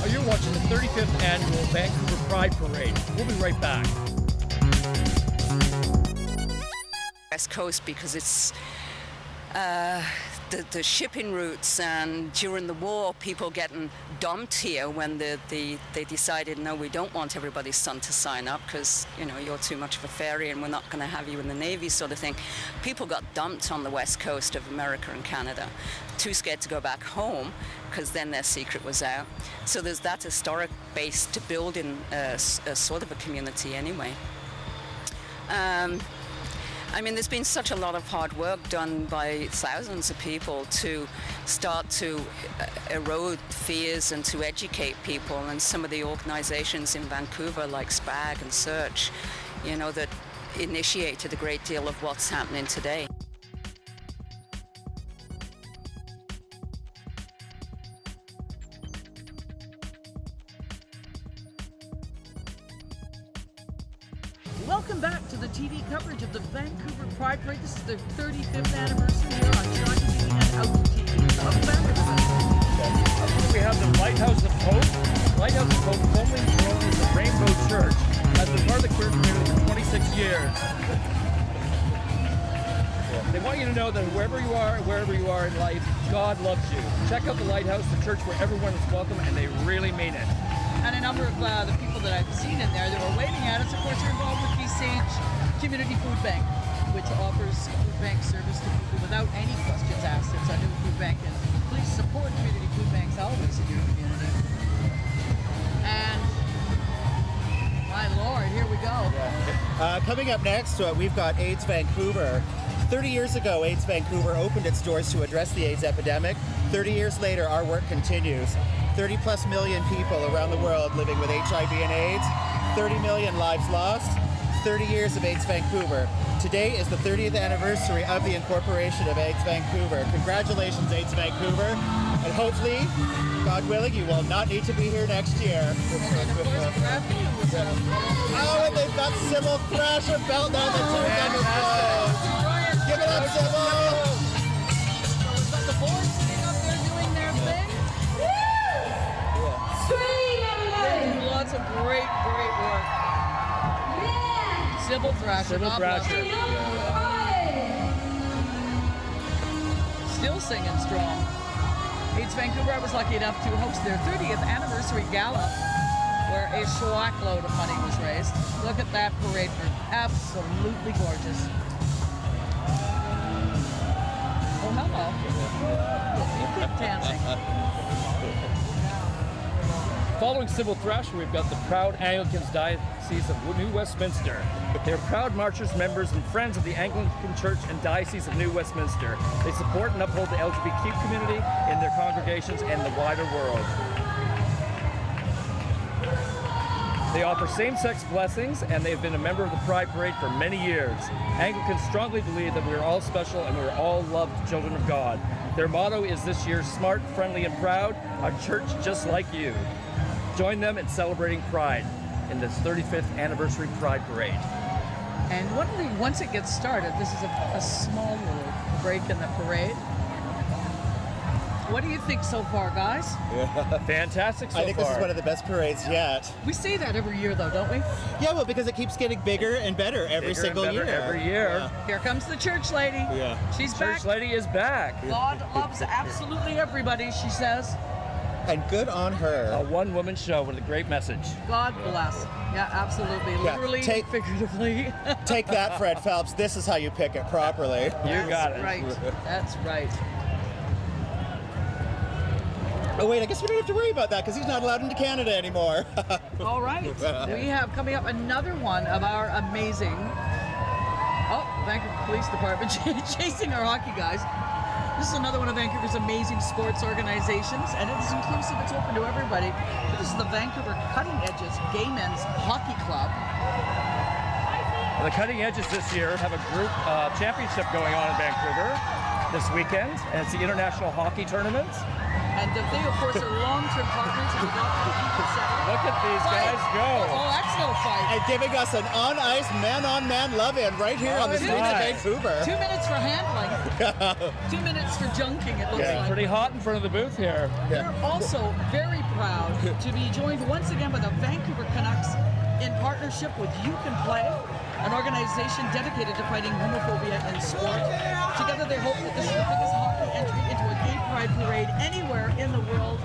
You're watching the 35th Annual Vancouver Pride Parade. We'll be right back. West Coast because it's the shipping routes, and during the war people getting dumped here when they decided, no, we don't want everybody's son to sign up because, you know, you're too much of a fairy and we're not going to have you in the Navy, sort of thing. People got dumped on the west coast of America and Canada, too scared to go back home because then their secret was out. So there's that historic base to build in a sort of a community anyway. I mean, there's been such a lot of hard work done by thousands of people to start to erode fears and to educate people. And some of the organizations in Vancouver, like SPAG and Search, you know, that initiated a great deal of what's happening today. Welcome back to the TV coverage of the Vancouver Pride Parade. This is the 35th anniversary here on John TV and Out TV of Vancouver. We have the Lighthouse of Hope. Lighthouse of Hope, formerly known as the Rainbow Church, has been part of the queer community for 26 years. They want you to know that wherever you are in life, God loves you. Check out the Lighthouse, the church where everyone is welcome, and they really mean it. And a number of the people that I've seen in there that were waving at us, of course, are involved with Sage Community Food Bank, which offers food bank service to people without any questions asked. It's a new food bank, and please support community food banks always in your community. And my Lord, here we go. Coming up next, we've got AIDS Vancouver. 30 years ago, AIDS Vancouver opened its doors to address the AIDS epidemic. 30 years later, our work continues. 30 plus million people around the world living with HIV and AIDS. 30 million lives lost. 30 years of AIDS Vancouver. Today is the 30th anniversary of the incorporation of AIDS Vancouver. Congratulations, AIDS Vancouver. And hopefully, God willing, you will not need to be here next year. And of course, oh, and they've got Sybil Thrasher belt down the turnbuckle. Give it up, Sybil! So we've got the board sitting up there doing their thing. They do lots of great work. Sybil Thrasher. Sybil Thrasher. Still singing strong. AIDS Vancouver, I was lucky enough to host their 30th anniversary gala where a schlock-load of money was raised. Look at that parade. Absolutely gorgeous. Oh, hello. You keep dancing. Following Sybil Thrasher, we've got the proud Anglicans Diocese of New Westminster. They're proud marchers, members, and friends of the Anglican Church and Diocese of New Westminster. They support and uphold the LGBTQ community in their congregations and the wider world. They offer same-sex blessings, and they've been a member of the Pride Parade for many years. Anglicans strongly believe that we are all special and we are all loved children of God. Their motto is this year, smart, friendly, and proud, a church just like you. Join them in celebrating Pride in this 35th anniversary Pride Parade. And once it gets started, this is a small little break in the parade. What do you think so far, guys? Fantastic so I think far. this is one of the best parades yet. We say that every year, though, don't we? Yeah, well, because it keeps getting bigger and better every Bigger and single better year. every year. Here comes the church lady. Yeah. She's Church back. lady is back. God loves absolutely everybody, she says. And good on her. A one-woman show with a great message. God bless. Yeah, absolutely. Yeah, Literally, figuratively. Take that, Fred Phelps. This is how you pick it properly. You got it. Right. That's right. Oh wait, I guess we don't have to worry about that because he's not allowed into Canada anymore. All right. We have coming up another one of our amazing, Vancouver Police Department chasing our hockey guys. This is another one of Vancouver's amazing sports organizations, and it's inclusive, it's open to everybody. But this is the Vancouver Cutting Edges Gay Men's Hockey Club. The Cutting Edges this year have a group championship going on in Vancouver this weekend, and it's the International Hockey Tournament. And they, of course, are long-term partners of the Look at these guys go. Oh, that's no fight. And giving us an on-ice, man-on-man love-in right here on the streets of Vancouver. 2 minutes for handling. 2 minutes for junking, it looks like. Pretty hot in front of the booth here. We're also very proud to be joined once again by the Vancouver Canucks in partnership with You Can Play, an organization dedicated to fighting homophobia in sport. Together they hope that this is the biggest hockey entry into a gay pride parade anywhere in the world.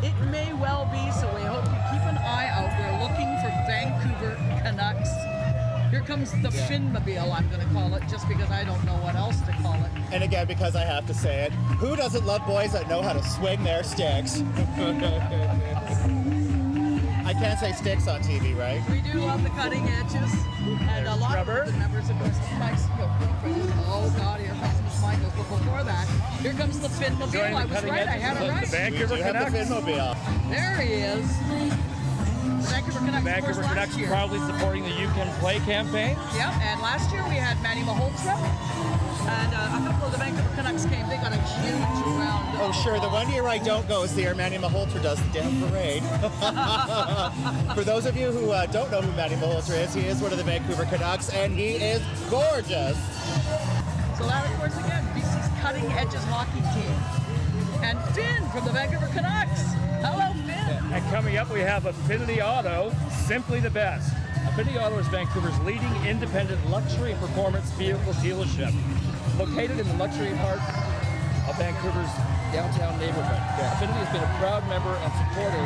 It may well be, so we hope you keep an eye out. We're looking for Vancouver Canucks. Here comes the Finmobile, I'm going to call it, just because I don't know what else to call it. And again, because I have to say it, who doesn't love boys that know how to swing their sticks? I can't say sticks on TV, right? We do love the Cutting Edges, and a lot of the members of Mike's oh God, here comes Miss Michael. But before that, here comes the Finmobile. I was right, I had it right. The Vancouver Canucks. The Finmobile. There he is. The Vancouver Canucks. Vancouver Canucks proudly supporting the You Can Play campaign. Yep, and last year we had Manny Malhotra, and a couple of the Vancouver Canucks came. They got a huge round. Oh, sure. The 1 year I don't go is the year Manny Malhotra does the damn parade. For those of you who don't know who Manny Malhotra is, he is one of the Vancouver Canucks, and he is gorgeous. So that, of course, again, BC's Cutting Edges hockey team. And Finn from the Vancouver Canucks. Hello, Finn. And coming up, we have Affinity Auto, simply the best. Affinity Auto is Vancouver's leading independent luxury and performance vehicle dealership, located in the luxury heart of Vancouver's downtown neighborhood. Affinity has been a proud member and supporter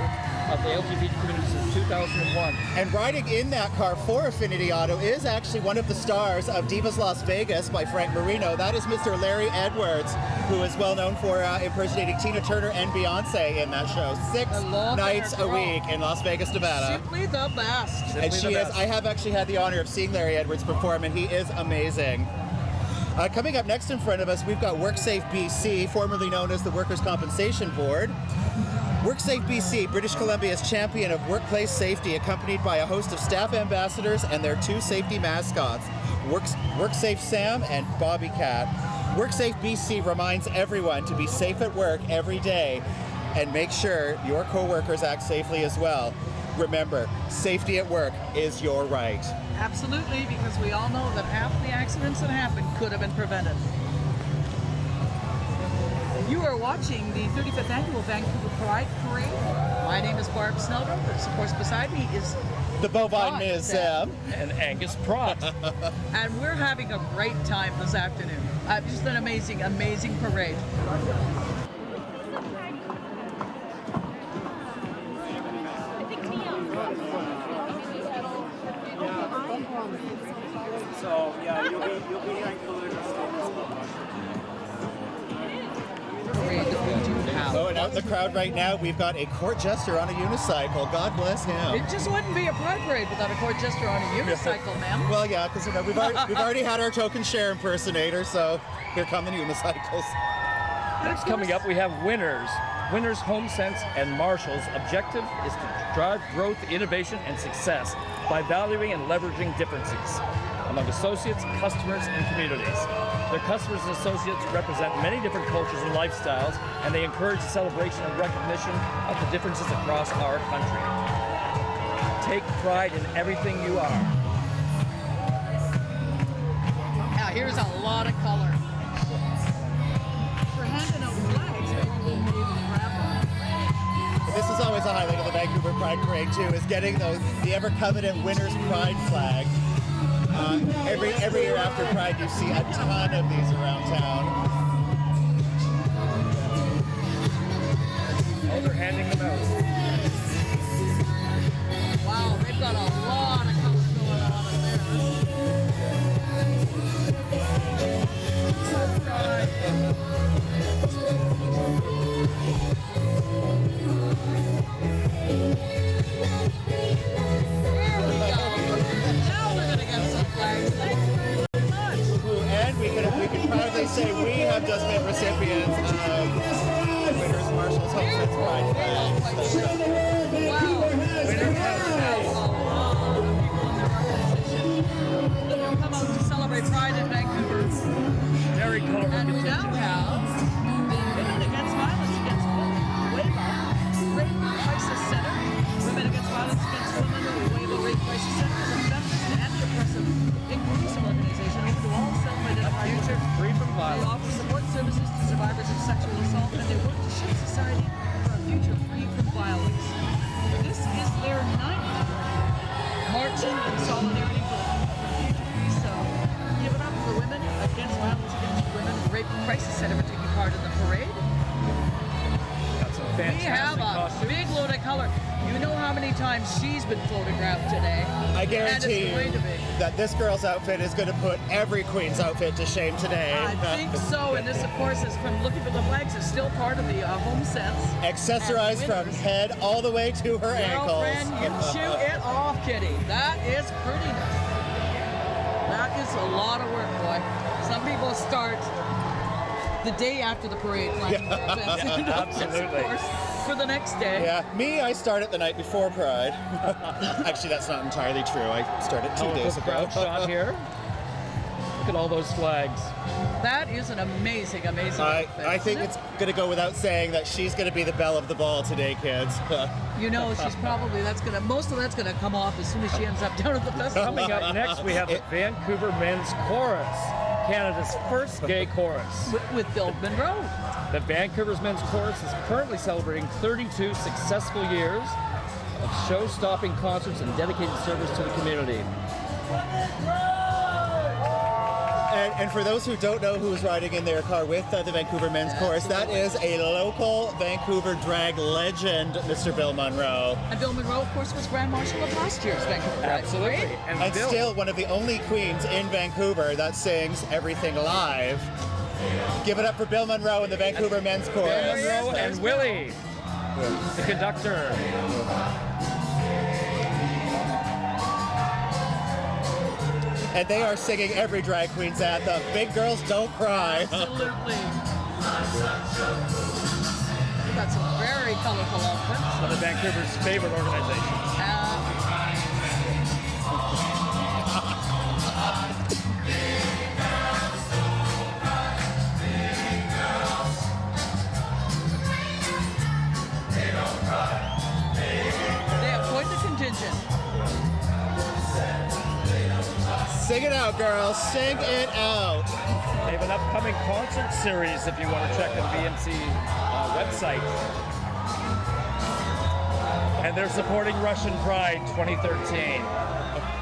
of the LGBT community since 2001. And riding in that car for Affinity Auto is actually one of the stars of Divas Las Vegas by Frank Marino. That is Mr. Larry Edwards, who is well known for impersonating Tina Turner and Beyonce in that show. 6 nights a week in Las Vegas, Nevada. Simply the best. And she is, I have actually had the honor of seeing Larry Edwards perform, and he is amazing. Coming up next in front of us, we've got WorkSafe BC, formerly known as the Workers' Compensation Board. WorkSafe BC, British Columbia's champion of workplace safety, accompanied by a host of staff ambassadors and their 2 safety mascots, WorkSafe Sam and Bobby Cat. WorkSafe BC reminds everyone to be safe at work every day and make sure your co-workers act safely as well. Remember, safety at work is your right. Absolutely, because we all know that half the accidents that happen could have been prevented. You are watching the 35th Annual Vancouver Pride Parade. My name is Barb Snelgrove. Of course, beside me is the bovine Ms. Sam and Angus Pratt. And we're having a great time this afternoon. Just an amazing, amazing parade. So yeah, you'll be hearing pollutants. Oh, and out in the crowd right now, we've got a court jester on a unicycle. God bless him. It just wouldn't be a pride parade without a court jester on a unicycle, ma'am. Well, yeah, because we've already had our token Cher impersonator, so here come the unicycles. Next coming up, we have Winners. Winners Home Sense and Marshall's objective is to drive growth, innovation, and success by valuing and leveraging differences among associates, customers, and communities. Their customers and associates represent many different cultures and lifestyles, and they encourage the celebration and recognition of the differences across our country. Take pride in everything you are. Now, here's a lot of color. We're handing out flags. Pride Parade too is getting the ever coveted Winners Pride flag. Every year after Pride, you see a ton of these around town. Oh, they're handing them out. Wow, they've got a lot of colors going on in there. So Pride. There we go. Now we're gonna get some flags. Thank you very much. And we can proudly say we have just been recipients of Winners Marshall's Homestead Pride flags. Wow. Winners have a lot of people in their organization that have come out to celebrate Pride in Vancouver. Very colorful. And we now have Women Against Violence Against Women, WAVA, Rape Crisis Center. Women Against Violence Against Women, WAVA Rape Crisis Center is a feminist and anti-oppressive inclusive organization open to all self-identified Future free from They violence. offer support services to survivors of sexual assault, and they work to shape society for a future free from violence. This is their 9th marching in solidarity for future free. So give it up for Women Against Violence Against Women Rape Crisis Center for taking part in the parade. Got some We have fantastic a costumes. big load of color. You know how many times she's been photographed today. I guarantee and it's going to be. that this girl's outfit is going to put every queen's outfit to shame today. I think so, and this, of course, is from looking for the flags. Is still part of the home sense. Accessorized from head all the way to her Girlfriend, you ankles. chew it off, kitty. That is prettiness. That is a lot of work, boy. Some people start the day after the parade planning their events, Absolutely. of course, for the next day. Yeah, me, I started the night before Pride. Actually, that's not entirely true. I started 2 days ago. Crowd shot here. Look at all those flags. That is an amazing, amazing outfit, I think isn't it's going to go without saying that she's going to be the belle of the ball today, kids. it? You know, she's probably, most of that's gonna come off as soon as she ends up down at the festival. Coming up next, we have the Vancouver Men's Chorus, Canada's first gay chorus. With Bill Monroe. The Vancouver's Men's Chorus is currently celebrating 32 successful years of show-stopping concerts and dedicated service to the community. And for those who don't know who's riding in their car with the Vancouver Men's Chorus, that is a local Vancouver drag legend, Mr. Bill Monroe. And Bill Monroe, of course, was Grand Marshal of last year's Vancouver Pride Absolutely. Parade. And Bill, still one of the only queens in Vancouver that sings everything live. Give it up for Bill Monroe and the Vancouver Men's Chorus. Monroe and Willie, the conductor. And they are singing every drag queen's anthem. Big girls don't cry. Absolutely. We've got some very colorful outfits. One of Vancouver's favorite organizations. They have quite the contingent. Sing it out, girls. Sing it out. They have an upcoming concert series if you want to check the VMC website. And they're supporting Russian Pride 2013.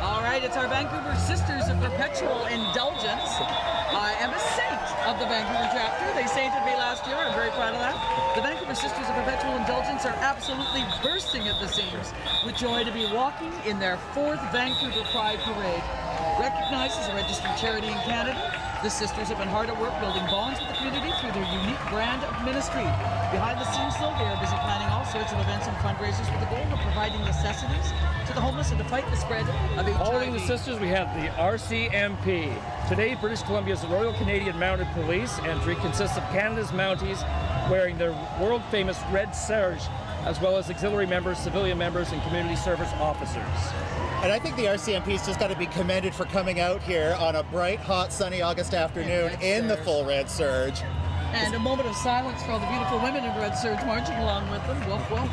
All right, it's our Vancouver Sisters of Perpetual Indulgence. I am a saint of the Vancouver chapter. They sainted me last year. I'm very proud of that. The Vancouver Sisters of Perpetual Indulgence are absolutely bursting at the seams with joy to be walking in their 4th Vancouver Pride Parade. Recognized as a registered charity in Canada, the sisters have been hard at work building bonds with the community through their unique brand of ministry. Behind the scenes, though, they are busy planning all sorts of events and fundraisers with the goal of providing necessities to the homeless and to fight the spread of HIV. Following the sisters, we have the RCMP. Today, British Columbia's Royal Canadian Mounted Police entry consists of Canada's Mounties wearing their world-famous red serge, as well as auxiliary members, civilian members, and community service officers. And I think the RCMP's just got to be commended for coming out here on a bright, hot, sunny August afternoon in the full red serge. And a moment of silence for all the beautiful women in red serge marching along with them. Woof, woof.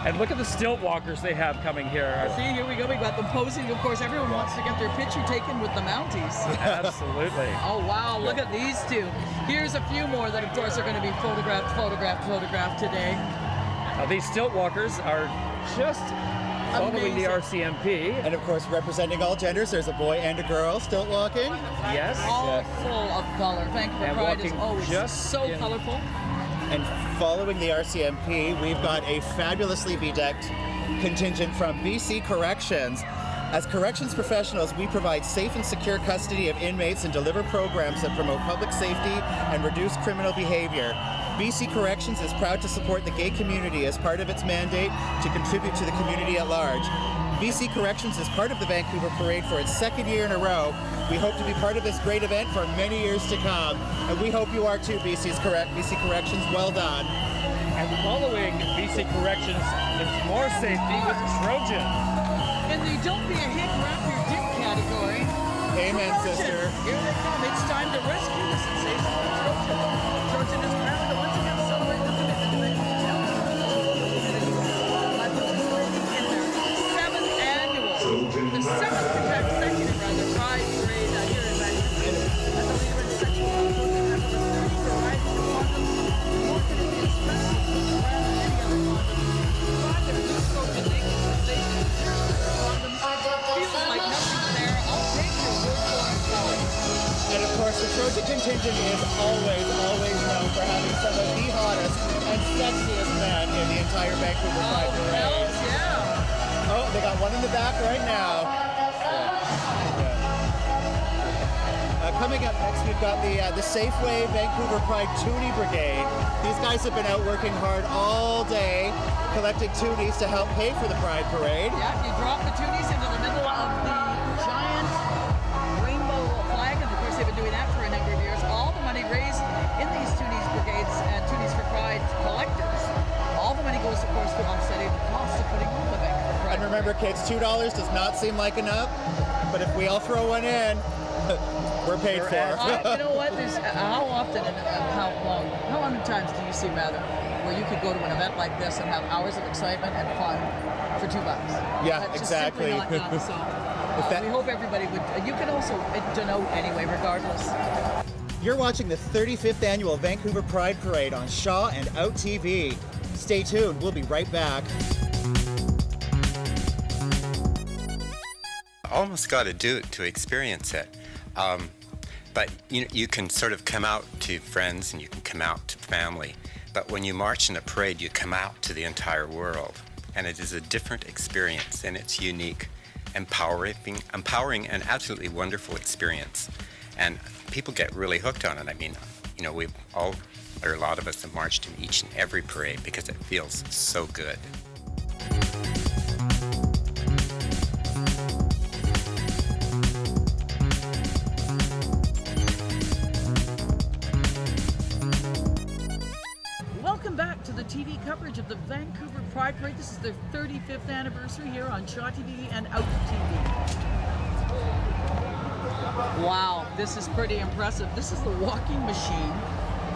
And look at the stilt walkers they have coming here. See, here we go. We got them posing. Of course, everyone wants to get their picture taken with the Mounties. Absolutely. Oh, wow. Look at these two. Here's a few more that, of course, are going to be photographed today. These stilt walkers are just following the Amazing. RCMP. And of course, representing all genders, there's a boy and a girl still walking. Yes. All full of color. Vancouver And Pride is walking always just so in- colorful. And following the RCMP, we've got a fabulously bedecked contingent from BC Corrections. As corrections professionals, we provide safe and secure custody of inmates and deliver programs that promote public safety and reduce criminal behavior. BC Corrections is proud to support the gay community as part of its mandate to contribute to the community at large. BC Corrections is part of the Vancouver Parade for its second year in a row. We hope to be part of this great event for many years to come, and we hope you are too, BC Corrections. Well done. And following BC Corrections, there's more safety with Trojan. In the Don't Be a Hick, Wrap Your Dick category. Amen, Trojan. sister. Here they come. It's time to rescue the sensational Trojan. Trojan is proud to once again celebrate the commitment to education by participating in their seventh annual, the seventh consecutive Pride Parade here in Vancouver. As a leader in sexual health, Trojan has over 30 varieties of condoms, more Canadian specimens around any other condoms. Find their new Trojan naked sensation condoms. Feels like nothing's there. I'll take your word for it. And of course, the Trojan contingent is always known for having some of the hottest and sexiest men in the entire Vancouver Pride Parade. Hells yeah. Oh, they got one in the back right now. Coming up next, we've got the Safeway Vancouver Pride Toonie Brigade. These guys have been out working hard all day, collecting toonies to help pay for the Pride Parade. Yeah, you drop the toonies into the middle of the giant rainbow flag, and of course they've been doing that for a number of years. All the money raised in these toonies brigades and Toonies for Pride collectors, all the money goes, of course, to offsetting the cost of putting on the Vancouver Pride. And remember, kids, $2 does not seem like enough, but if we all throw one in, we're paid for. You know what? There's how often and how many times do you see, rather, where you could go to an event like this and have hours of excitement and fun for $2? Yeah, That's exactly. Just simply not done. So we hope everybody would. You can also denote anyway, regardless. You're watching the 35th annual Vancouver Pride Parade on Shaw and Out TV. Stay tuned. We'll be right back. Almost got to do it to experience it. But you can sort of come out to friends and you can come out to family. But when you march in a parade, you come out to the entire world. And it is a different experience, and it's unique, empowering and absolutely wonderful experience. And people get really hooked on it. I mean, we've all, or a lot of us have marched in each and every parade because it feels so good. The TV coverage of the Vancouver Pride Parade. This is their 35th anniversary here on Shaw TV and Out TV. Wow, this is pretty impressive. This is the walking machine,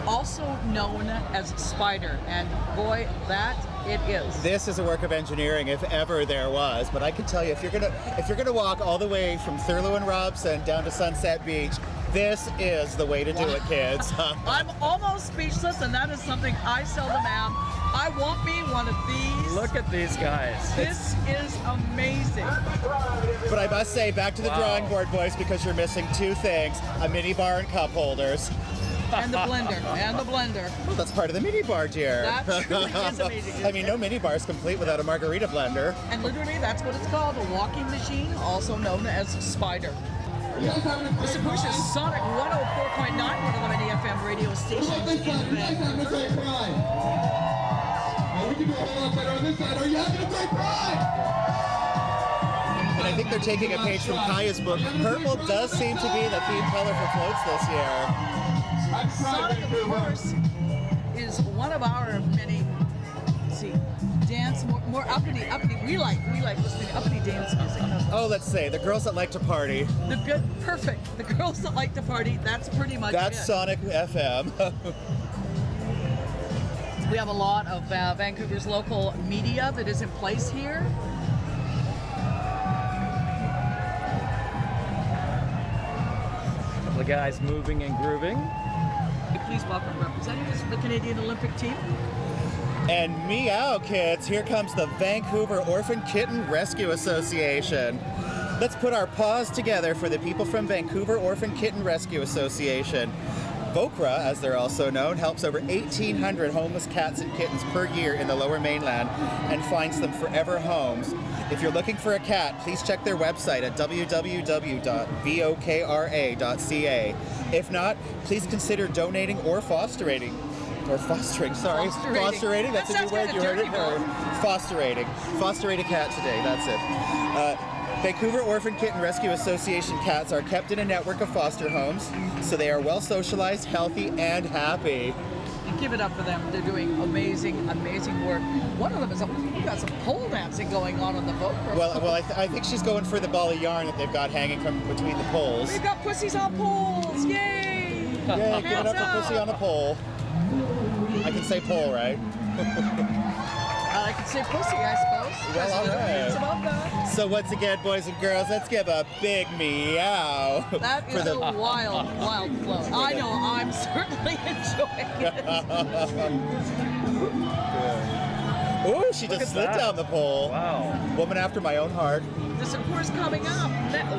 also known as Spider, and boy, that it is. This is a work of engineering, if ever there was. But I can tell you, if you're gonna walk all the way from Thurlow and Robson down to Sunset Beach, this is the way to do it, kids. I'm almost speechless, and that is something I seldom am. I want me one of these. Look at these guys. This is amazing. But I must say, back to the drawing board, boys, because you're missing two things: a mini bar and cup holders. And the blender. Well, that's part of the mini bar, dear. That truly is amazing. I mean, no mini bar is complete without a margarita blender. And literally, that's what it's called, a walking machine, also known as Spider. This of course is Sonic 104.9, one of the many FM radio stations in Vancouver. We can do a whole lot better on this side. Are you having a great pride? And I think they're taking a page from Kaya's book. Purple does seem to be the theme color for floats this year. Sonic, of course, is one of our many, dance, more uppity. We like listening to uppity dance music. Oh, let's say the girls that like to party. Perfect. The girls that like to party. That's pretty much That's it. Sonic FM. We have a lot of Vancouver's local media that is in place here. A couple of guys moving and grooving. Please welcome representatives of the Canadian Olympic team. And meow, kids, here comes the Vancouver Orphan Kitten Rescue Association. Let's put our paws together for the people from Vancouver Orphan Kitten Rescue Association. VOCRA, as they're also known, helps over 1,800 homeless cats and kittens per year in the Lower Mainland and finds them forever homes. If you're looking for a cat, please check their website at www.vokra.ca. If not, please consider donating or fostering. Fosterating. That's a new word. You heard it. Fosterating. Fosterate a cat today. That's it. Vancouver Orphan Kitten Rescue Association cats are kept in a network of foster homes, so they are well socialized, healthy, and happy. And give it up for them. They're doing amazing, amazing work. One of them is we've got some pole dancing going on the boat. Well, I think she's going for the ball of yarn that they've got hanging from between the poles. We've got pussies on poles. Yay! Yay! Give it up for pussy on a pole. I can say pole, right? I can say pussy, I suppose. Well, all right. About that. So once again, boys and girls, let's give a big meow. That is a wild, wild float. I know, I'm certainly enjoying it. Ooh, she just slid down the pole. Wow. Woman after my own heart. This, of course, coming up.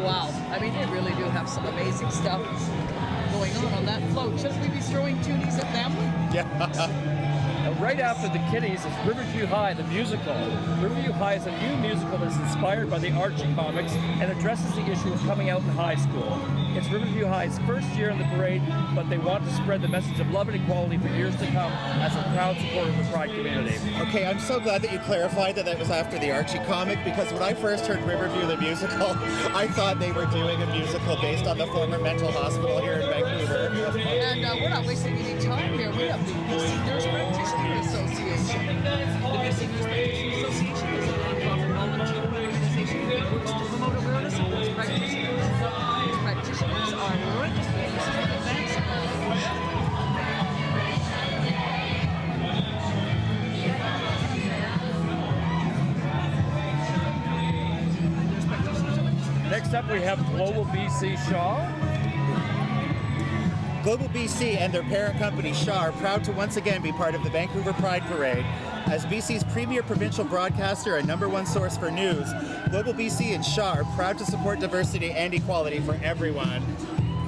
Wow. I mean, they really do have some amazing stuff going on that float. Should we be throwing toonies at them? Yeah. Right after the Kitties is Riverview High, the musical. Riverview High is a new musical that's inspired by the Archie comics and addresses the issue of coming out in high school. It's Riverview High's first year in the parade, but they want to spread the message of love and equality for years to come as a proud supporter of the Pride community. Okay, I'm so glad that you clarified that was after the Archie comic, because when I first heard Riverview the musical, I thought they were doing a musical based on the former mental hospital here in Vancouver. And we're not wasting any time here. We have the BC Nurse Practitioner Association. The BC Nurse Practitioner Association is a non-profit volunteer organization that works to promote awareness of nurse practitioners. Nurse practitioners are registered nurses with advanced Next up, we have Global BC Shaw. Global BC and their parent company, Shaw, are proud to once again be part of the Vancouver Pride Parade. As BC's premier provincial broadcaster and #1 source for news, Global BC and Shaw are proud to support diversity and equality for everyone.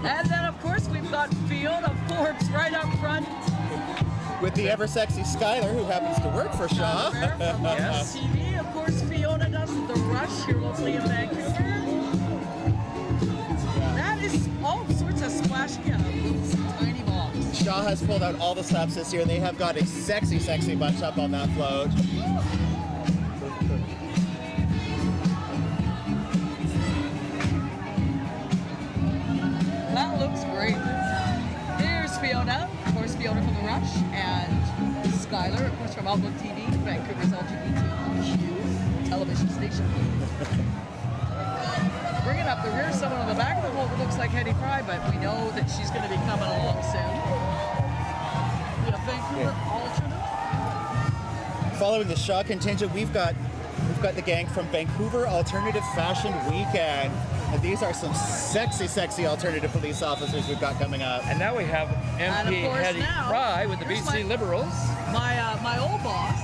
And then, of course, we've got Field of Forbes right up front. With the ever-sexy Skylar, who happens to work for Shaw. Yes. TV, of course, Fiona does The Rush here locally in Vancouver. That is all sorts of splashing out of little tiny balls. Shaw has pulled out all the stops this year, and they have got a sexy, sexy bunch up on that float. That looks great. There's Fiona, of course, Fiona from The Rush, and Skylar, of course, from Outlook TV, Vancouver's LGBTQ television station. Bringing up the rear, someone on the back of the float that looks like Hetty Fry, but we know that she's going to be coming along soon. We have Vancouver Alternative. Following the Shaw contingent, we've got the gang from Vancouver Alternative Fashion Weekend. And these are some sexy, sexy alternative police officers we've got coming up. And now we have MP Hetty Fry with the BC Liberals. My old boss,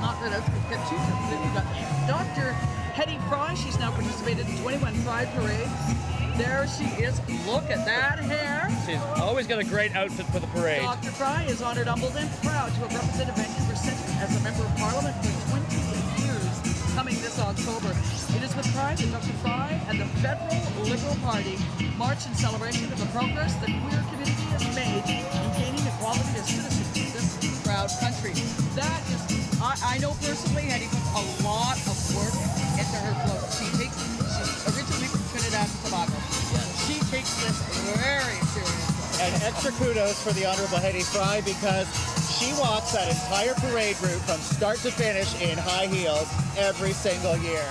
not that I've got two, we've got Dr. Hetty Fry. She's now participated in 21 Pride parades. There she is. Look at that hair. She's always got a great outfit for the parade. Dr. Fry is honored, humbled, and proud to have represented Vancouver Centre as a member of Parliament for 28 years, coming this October. It is with pride that Dr. Fry and the Federal Liberal Party march in celebration of the progress the queer community has made in gaining equality as citizens in this proud country. That is, I know personally, Hetty puts a lot of work into her float. She's originally from Trinidad and Tobago. She takes this very seriously. And extra kudos for the Honorable Hetty Fry, because she walks that entire parade route from start to finish in high heels every single year.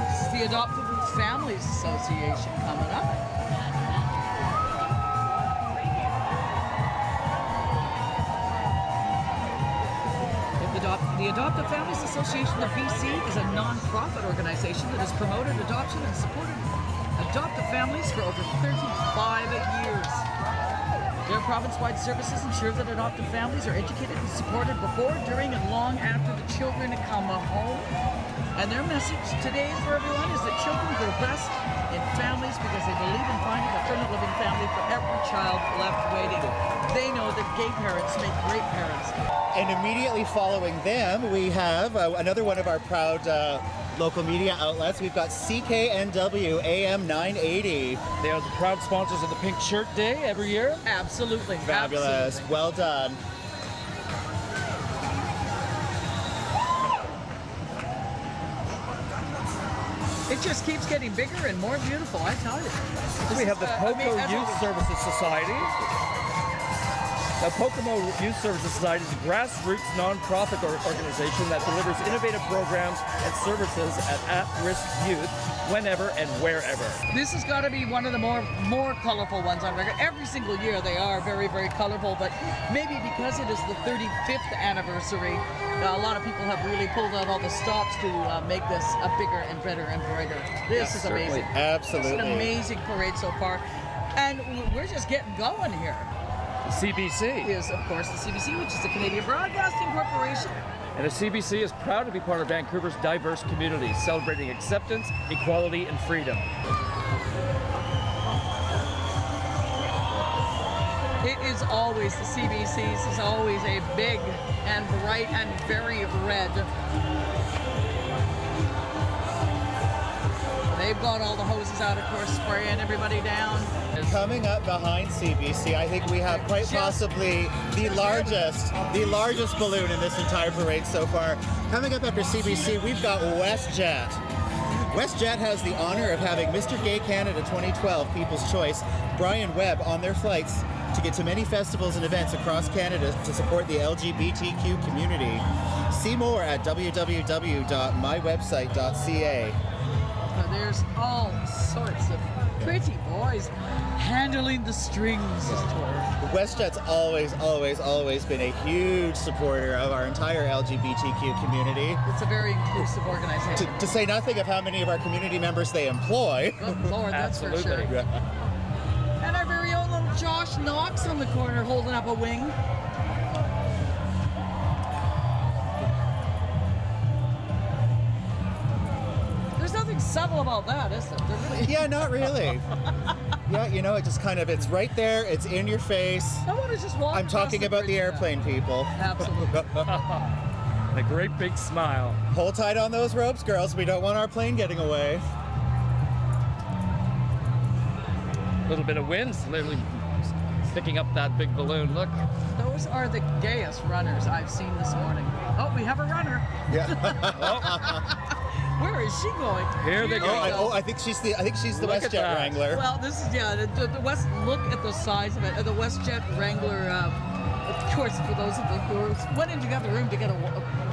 This is the Adoptive Families Association coming up. The Adoptive Families Association of BC is a non-profit organization that has promoted adoption and supported adoptive families for over 35 years. Their province-wide services ensure that adoptive families are educated and supported before, during, and long after the children come home. And their message today for everyone is that children grow best in families because they believe in finding a permanent living family for every child left waiting. They know that gay parents make great parents. And immediately following them, we have another one of our proud local media outlets. We've got CKNW AM 980. They are the proud sponsors of the Pink Shirt Day every year. Absolutely. Fabulous. Absolutely. Well done. It just keeps getting bigger and more beautiful, I tell you. We have the Poco that's Youth what Services Society. The Pocomo Youth Services Society is a grassroots nonprofit organization that delivers innovative programs and services at-risk youth whenever and wherever. This has got to be one of the more colorful ones on record. Every single year they are very, very colorful, but maybe because it is the 35th anniversary, a lot of people have really pulled out all the stops to make this a bigger and better and brighter. This is amazing. Absolutely. It's an amazing parade so far, and we're just getting going here. The CBC is, of course, the CBC, which is the Canadian Broadcasting Corporation. And the CBC is proud to be part of Vancouver's diverse community, celebrating acceptance, equality, and freedom. It is always, the CBC's is always a big and bright and very red. They've got all the hoses out, of course, spraying everybody down. Coming up behind CBC, I think we have quite possibly the largest balloon in this entire parade so far. Coming up after CBC, we've got WestJet. WestJet has the honor of having Mr. Gay Canada 2012 People's Choice, Brian Webb, on their flights to get to many festivals and events across Canada to support the LGBTQ community. See more at www.mywebsite.ca. There's all sorts of pretty boys handling the strings. WestJet's always been a huge supporter of our entire LGBTQ community. It's a very inclusive organization. To say nothing of how many of our community members they employ. Good Lord, that's for sure. And our very own little Josh Knox on the corner holding up a wing. Subtle about that, is there? Really? Yeah, not really. Yeah, you know, it just kind of, it's right there, it's in your face. I want to just walk. I'm talking about the airplane people. Absolutely. A great big smile. Hold tight on those ropes, girls. We don't want our plane getting away. A little bit of wind, literally sticking up that big balloon. Look. Those are the gayest runners I've seen this morning. Oh, we have a runner. Yeah. Where is she going? Here they go. I think she's the WestJet Wrangler. Well, this is the West. Look at the size of it. The WestJet Wrangler. Of course, for those of you who went into the other room to get a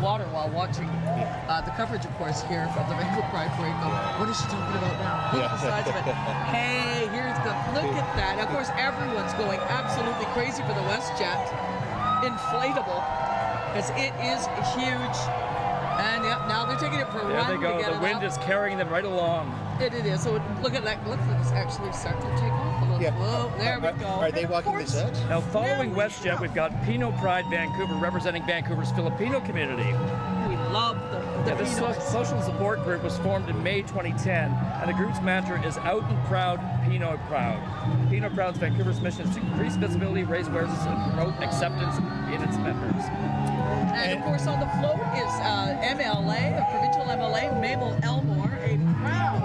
water while watching the coverage, of course, here from the Vancouver Pride Parade. What is she talking about now? Look at the size of it. Hey, here's the. Look at that. Of course, everyone's going absolutely crazy for the WestJet inflatable because it is huge. And yeah, now they're taking it for a run. There they go. The wind is carrying them right along. It is. So look at that. Look at this actually starting to take off a little. Yeah. Whoa, there we go. Are they walking the jet? Now, following WestJet, we've got Pinot Pride Vancouver representing Vancouver's Filipino community. We love the This social support group was formed in May 2010, and the group's mantra is Out and Proud, Pinot Proud. Pinot Proud's Vancouver's mission is to increase visibility, raise awareness, and promote acceptance in its members. And of course, on the float is MLA, a provincial MLA, Mabel Elmore, a proud,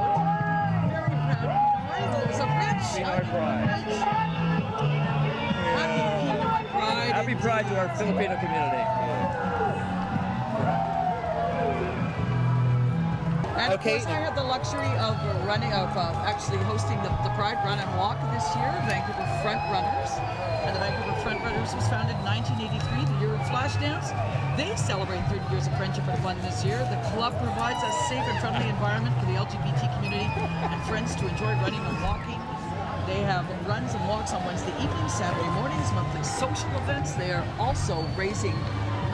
very proud Pinoy. A rich Pinoy Pride. Happy Pride to our Filipino community. And of course, I had the luxury of actually hosting the Pride Run and Walk this year, Vancouver Front Runners. And the Vancouver Front Runners was founded in 1983, the year of Flash Dance. They celebrate 30 years of friendship and fun this year. The club provides a safe and friendly environment for the LGBT community and friends to enjoy running and walking. They have runs and walks on Wednesday evenings, Saturday mornings, monthly social events. They are also raising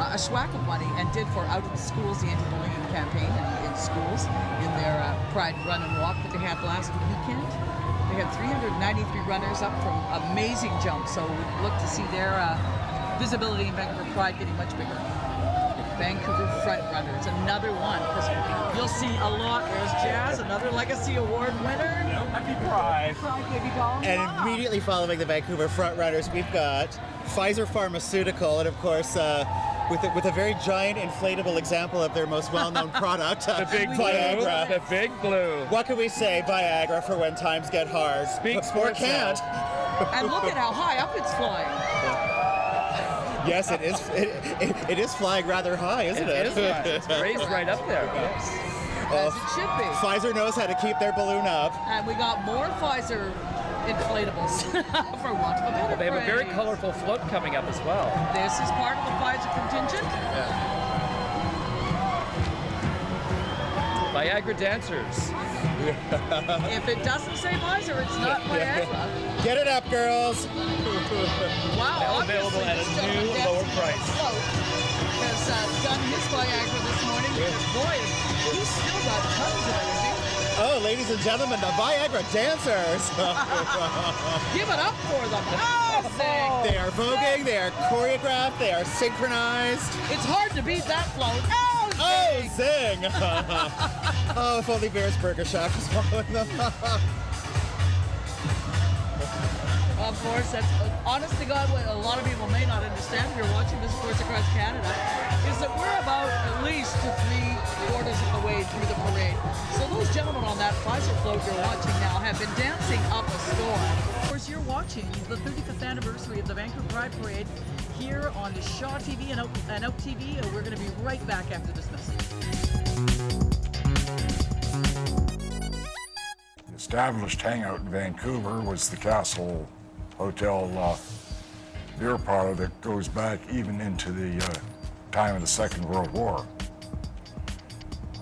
a schwack of money and did for Out of the Schools, the anti-bullying campaign in schools, in their Pride Run and Walk that they had last weekend. We had 393 runners up from amazing jumps, so we look to see their visibility in Vancouver Pride getting much bigger. Vancouver front runners, another one, because you'll see a lot. There's Jazz, another Legacy Award winner. Happy Pride. Pride, baby doll. And immediately following the Vancouver front runners, we've got Pfizer Pharmaceutical, and of course, with a very giant inflatable example of their most well-known product, The big Viagra. blue. The big blue. What can we say, Viagra, for when times get hard? Speaks or for can't. And look at how high up it's flying. Yes, it is. It is flying rather high, isn't it? It is. It's raised right up there. As it should be. Pfizer knows how to keep their balloon up. And we got more Pfizer inflatables, for want of a better They have a very phrase. colorful float coming up as well. This is part of the Pfizer contingent. Viagra dancers. If it doesn't say Pfizer, it's not Viagra. Get it up, girls. Wow, Now available obviously at this a gentleman new, dancing lower on the price. float has done his Viagra this morning because, boy, he's still got tons of energy. Oh, ladies and gentlemen, the Viagra dancers. Give it up for them. Oh, zing. They are voguing, they are choreographed, they are synchronized. It's hard to beat that float. Oh, zing. Oh, zing! Oh, if only Bear's Burger Shack was following them. Of course, that's honest to God, what a lot of people may not understand if you're watching this Sports Across Canada, is that we're about at least 3/4 of the way through the parade. So those gentlemen on that Pfizer float you're watching now have been dancing up a storm. Of course, you're watching the 35th anniversary of the Vancouver Pride Parade here on Shaw TV and Out TV, and we're going to be right back after this message. The established hangout in Vancouver was the Castle Hotel beer parlor that goes back even into the time of the Second World War.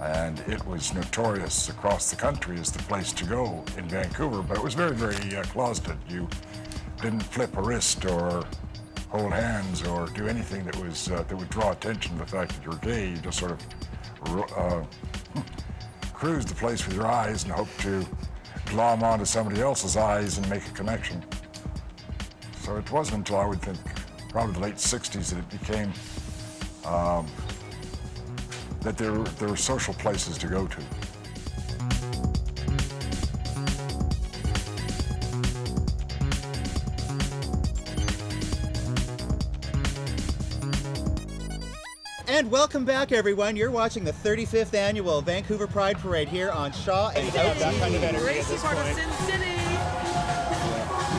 And it was notorious across the country as the place to go in Vancouver, but it was very, very closeted. You didn't flip a wrist or hold hands or do anything that was that would draw attention to the fact that you're gay. You just sort of cruise the place with your eyes and hope to glom onto somebody else's eyes and make a connection. So it wasn't until I would think probably the late 60s that it became that there were social places to go to. And welcome back, everyone. You're watching the 35th annual Vancouver Pride Parade here on Shaw and Out. That kind of energy at Racy this part of point. Sin City.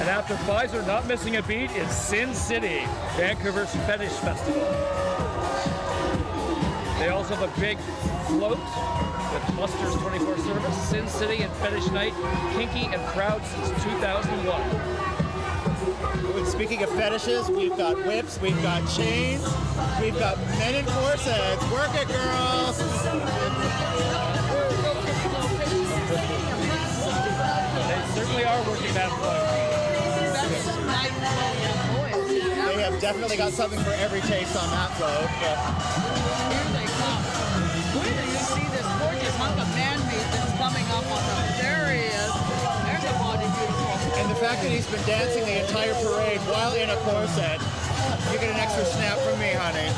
And after Pfizer not missing a beat is Sin City, Vancouver's Fetish Festival. They also have a big float with Buster's 24 service, Sin City and Fetish Night, kinky and proud since 2001. Speaking of fetishes, we've got whips, we've got chains, we've got men in corsets. Work it, girls! They certainly are working that float. They have definitely got something for every taste on that float. Here they come. Wait till you see this gorgeous hunk of man-meat that's coming up on them. There he is. There's a body beautiful. And the fact that he's been dancing the entire parade while in a corset, you get an extra snap from me, honey.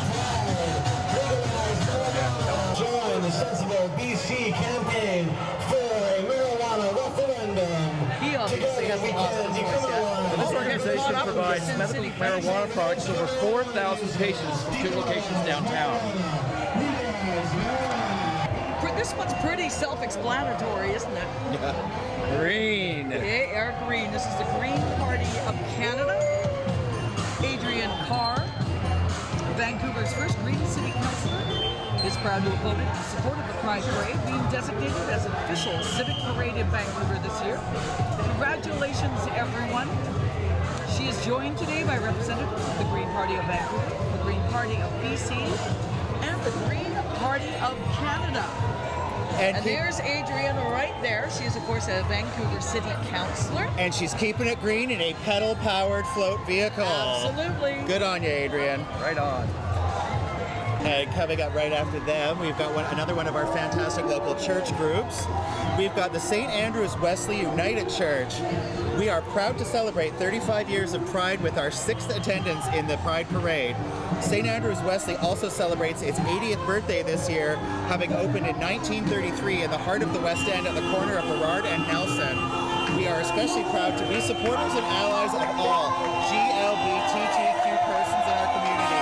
Join the Sensible BC campaign for a marijuana referendum. He obviously has a lot of voice yet. This organization provides medical marijuana products to over 4,000 patients from 2 locations downtown. This one's pretty self-explanatory, isn't it? Yeah. Green. They are green. This is the Green Party of Canada. Adrian Carr, Vancouver's first Green City Councillor, is proud to have voted in support of the Pride Parade, being designated as an official civic parade in Vancouver this year. Congratulations, everyone. She is joined today by representatives of the Green Party of Vancouver, the Green Party of BC, and the Green Party of Canada. And there's Adrian right there. She is, of course, a Vancouver City Councillor. And she's keeping it green in a pedal-powered float vehicle. Absolutely. Good on you, Adrian. Right on. And coming up right after them, we've got another one of our fantastic local church groups. We've got the St. Andrews Wesley United Church. We are proud to celebrate 35 years of Pride with our 6th attendance in the Pride Parade. St. Andrews Wesley also celebrates its 80th birthday this year, having opened in 1933 in the heart of the West End at the corner of Burrard and Nelson. We are especially proud to be supporters and allies of all GLBTQ persons in our community,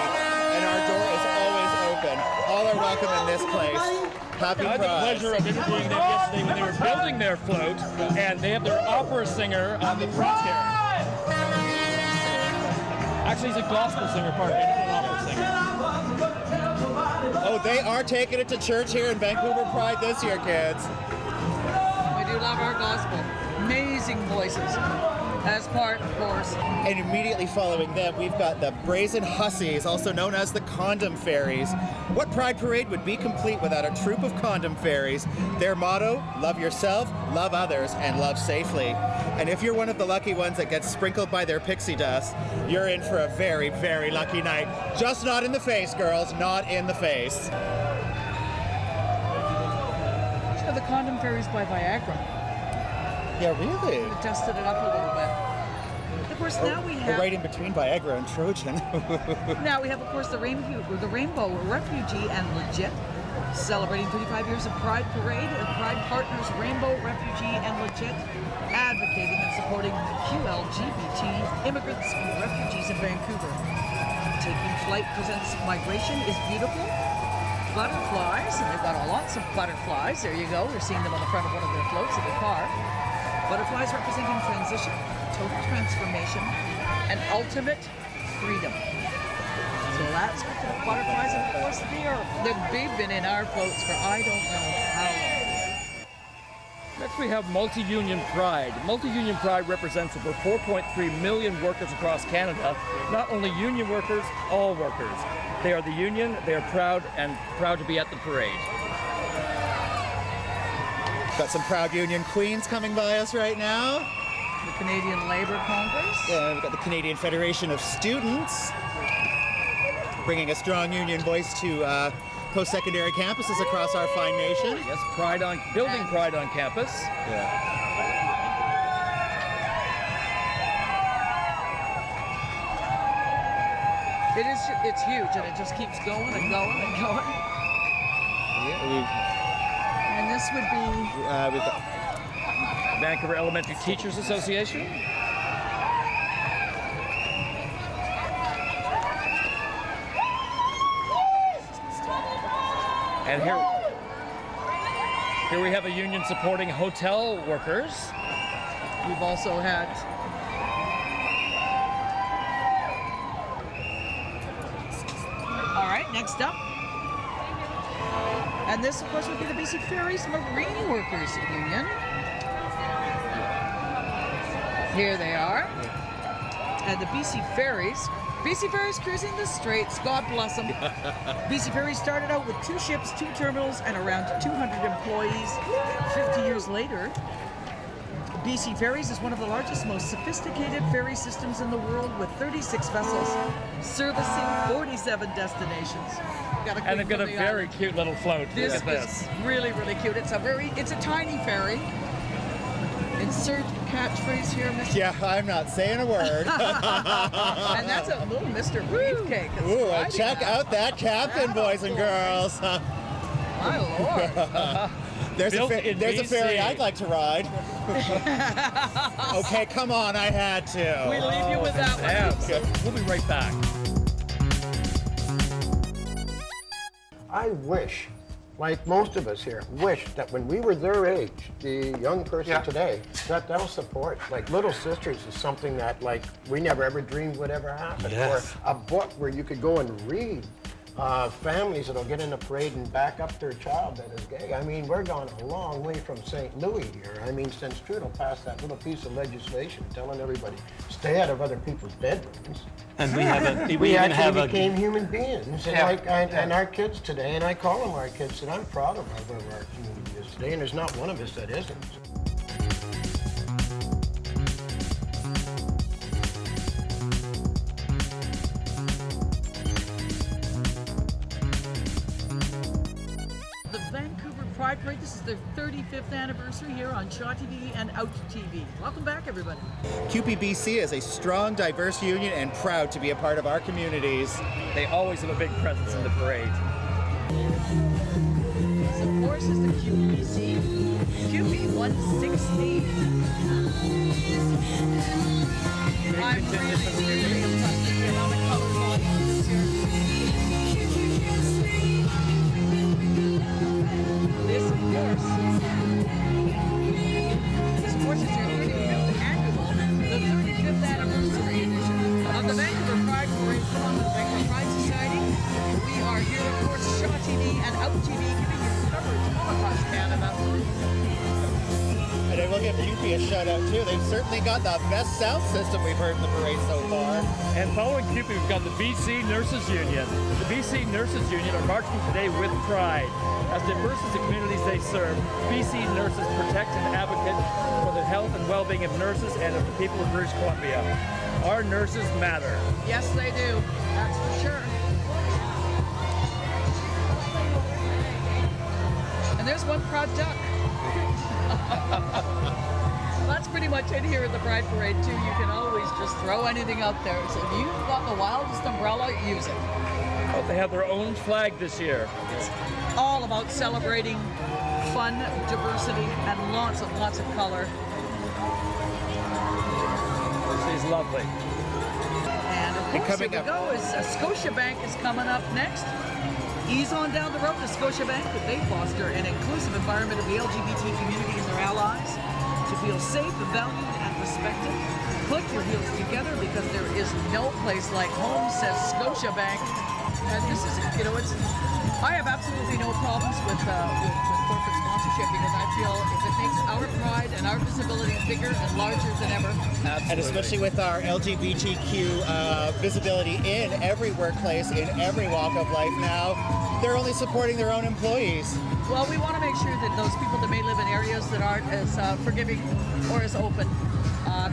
and our door is always open. All are welcome in this place. Happy I had Pride. the pleasure of interviewing them yesterday when they were building their float, and they have their opera singer on the front here. Actually, he's a gospel singer, pardon me, not an opera singer. Oh, they are taking it to church here in Vancouver Pride this year, kids. We do love our gospel. Amazing voices. As part, of course. And immediately following them, we've got the Brazen Hussies, also known as the Condom Fairies. What Pride Parade would be complete without a troop of condom fairies? Their motto, love yourself, love others, and love safely. And if you're one of the lucky ones that gets sprinkled by their pixie dust, you're in for a very, very lucky night. Just not in the face, girls, not in the face. So the condom fairies by Viagra. Yeah, really? We dusted it up a little bit. Of course, now we have... Right in between Viagra and Trojan. Now we have, of course, the Rainbow Refugee and Legit, celebrating 35 years of Pride Parade. Pride partners Rainbow Refugee and Legit, advocating and supporting QLGBT immigrants and refugees in Vancouver. Taking Flight presents Migration is Beautiful. Butterflies, and they've got lots of butterflies. There you go. We're seeing them on the front of one of their floats in the car. Butterflies representing transition, total transformation, and ultimate freedom. So that's good for the butterflies, and of course they've been in our floats for I don't know how long. Next we have Multi-Union Pride. Multi-Union Pride represents over 4.3 million workers across Canada. Not only union workers, all workers. They are the union, they are proud to be at the parade. Got some proud union queens coming by us right now. The Canadian Labour Congress. Yeah, we've got the Canadian Federation of Students, bringing a strong union voice to post-secondary campuses across our fine nation. Yes, building pride on campus. Yeah. It's huge, and it just keeps going and going and going. Yeah, and this would be we've got Vancouver Elementary Teachers Association. And here we have a union supporting hotel workers. We've also had next up. And this, of course, would be the BC Ferries Marine Workers Union. Here they are. And the BC Ferries cruising the straits, God bless them. BC Ferries started out with 2 ships, 2 terminals, and around 200 employees. 50 years later, BC Ferries is one of the largest, most sophisticated ferry systems in the world, with 36 vessels servicing 47 destinations. And they've got a very cute little float. This is really, really cute. It's a tiny ferry. Insert catchphrase here, Mr. Yeah, I'm not saying a word. And that's a little Mr. Briefcake. Ooh, check out that captain, boys and girls. My Lord. There's a ferry I'd like to ride. Okay, come on, I had to. We leave you with that one. Okay. We'll be right back. I wish, like most of us here, wish that when we were their age, the young person today, that they'll support. Like Little Sisters is something that like we never ever dreamed would ever happen. Yes. Or a book where you could go and read. Families that'll get in a parade and back up their child that is gay. I mean, we're gone a long way from St. Louis here. I mean, since Trudeau passed that little piece of legislation telling everybody, stay out of other people's bedrooms. And we have we actually became human beings. And, and our kids today, and I call them our kids, and I'm proud of where our community is today, and there's not one of us that isn't. Parade. This is their 35th anniversary here on Shaw TV and Out TV. Welcome back, everybody. QPBC is a strong, diverse union and proud to be a part of our communities. They always have a big presence in the parade. This, of course, is the QPBC QP 160. I'm really impressed with the amount of colors on this year. This, of course, is your 35th annual, the 35th anniversary edition of the Vancouver Pride Parade from the Vancouver Pride Society. We are here, of course, Shaw TV and Out TV, giving you coverage all across Canada. And I will give UP a shout out too. They've certainly got the best sound system we've heard in the parade so far. And following Cupid, we've got the BC Nurses Union. The BC Nurses Union are marching today with pride. As diverse as the communities they serve, BC nurses protect and advocate for the health and well-being of nurses and of the people of British Columbia. Our nurses matter. Yes, they do. That's for sure. And there's one proud duck. That's pretty much it here at the Pride Parade, too. You can always just throw anything out there. So if you've got the wildest umbrella, use it. Oh, they have their own flag this year. It's all about celebrating fun, diversity, and lots of color. She's lovely. And of course, here we go. Scotiabank is coming up next. Ease on down the road to Scotiabank. They foster an inclusive environment of the LGBT community and their allies to feel safe, valued, and respected. Click your heels together because there is no place like home, says Scotiabank. And this is, you know, I have absolutely no problems with corporate sponsorship because I feel if it makes our pride and our visibility bigger and larger than ever. Absolutely. And especially with our LGBTQ visibility in every workplace, in every walk of life now, they're only supporting their own employees. Well, we want to make sure that those people that may live in areas that aren't as forgiving or as open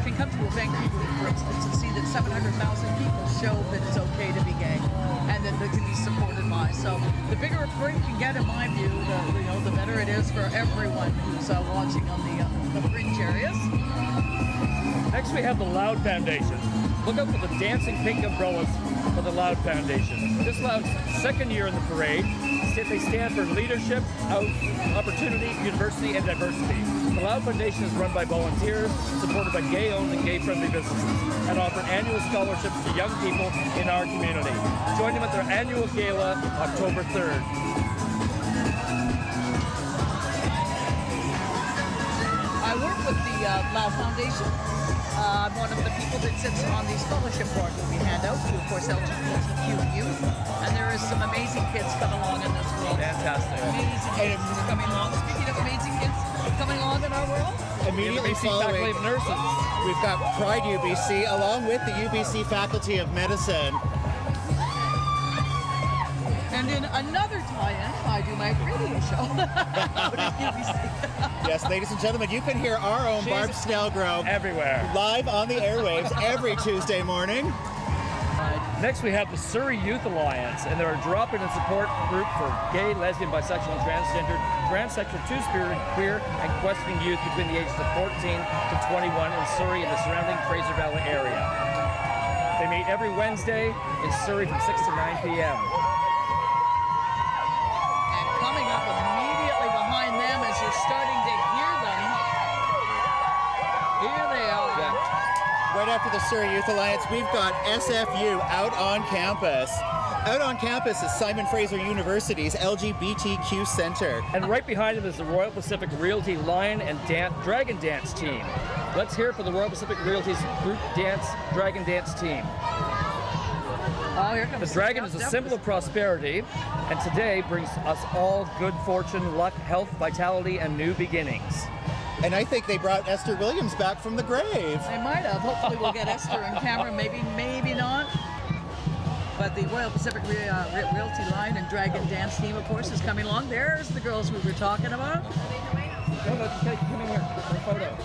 can come to a Vancouver, for instance, and see that 700,000 people show that it's okay to be gay and that they can be supported by. So the bigger a parade can get, in my view, the better it is for everyone who's watching on the fringe areas. Next we have the Loud Foundation. Look out for the dancing pink umbrellas for the Loud Foundation. This Loud's second year in the parade. They stand for leadership, opportunity, university, and diversity. The Loud Foundation is run by volunteers, supported by gay-owned and gay-friendly businesses, and offer annual scholarships to young people in our community. Join them at their annual gala, October 3rd. I work with the Loud Foundation. I'm one of the people that sits on the scholarship board that we hand out to, of course, LGBTQ youth. And there is some amazing kids coming along in this world. Fantastic. Amazing kids coming along. Speaking of amazing kids coming along in our world. Immediately following, nurses. We've got Pride UBC along with the UBC Faculty of Medicine. And in another tie-in, I do my radio show. Yes, ladies and gentlemen, you can hear our own Barb Snellgrove everywhere, live on the airwaves every Tuesday morning. Next we have the Surrey Youth Alliance, and they're a drop-in and support group for gay, lesbian, bisexual, and transgender, transsexual, two-spirit, queer, and questioning youth between the ages of 14 to 21 in Surrey and the surrounding Fraser Valley area. They meet every Wednesday in Surrey from 6 to 9 p.m. Coming up immediately behind them as you're starting to hear them. Here they are. Yeah. Right after the Surrey Youth Alliance, we've got SFU out on campus. Out on campus is Simon Fraser University's LGBTQ Center. And right behind them is the Royal Pacific Realty Lion and Dragon Dance team. Let's hear it for the Royal Pacific Realty's group dance, Dragon Dance team. Oh, here comes the dragon is a symbol of prosperity, and today brings us all good fortune, luck, health, vitality, and new beginnings. And I think they brought Esther Williams back from the grave. They might have. Hopefully we'll get Esther on camera. Maybe not. But the Royal Pacific Realty Line and Dragon Dance team, of course, is coming along. There's the girls we were talking about. Come in here for a photo.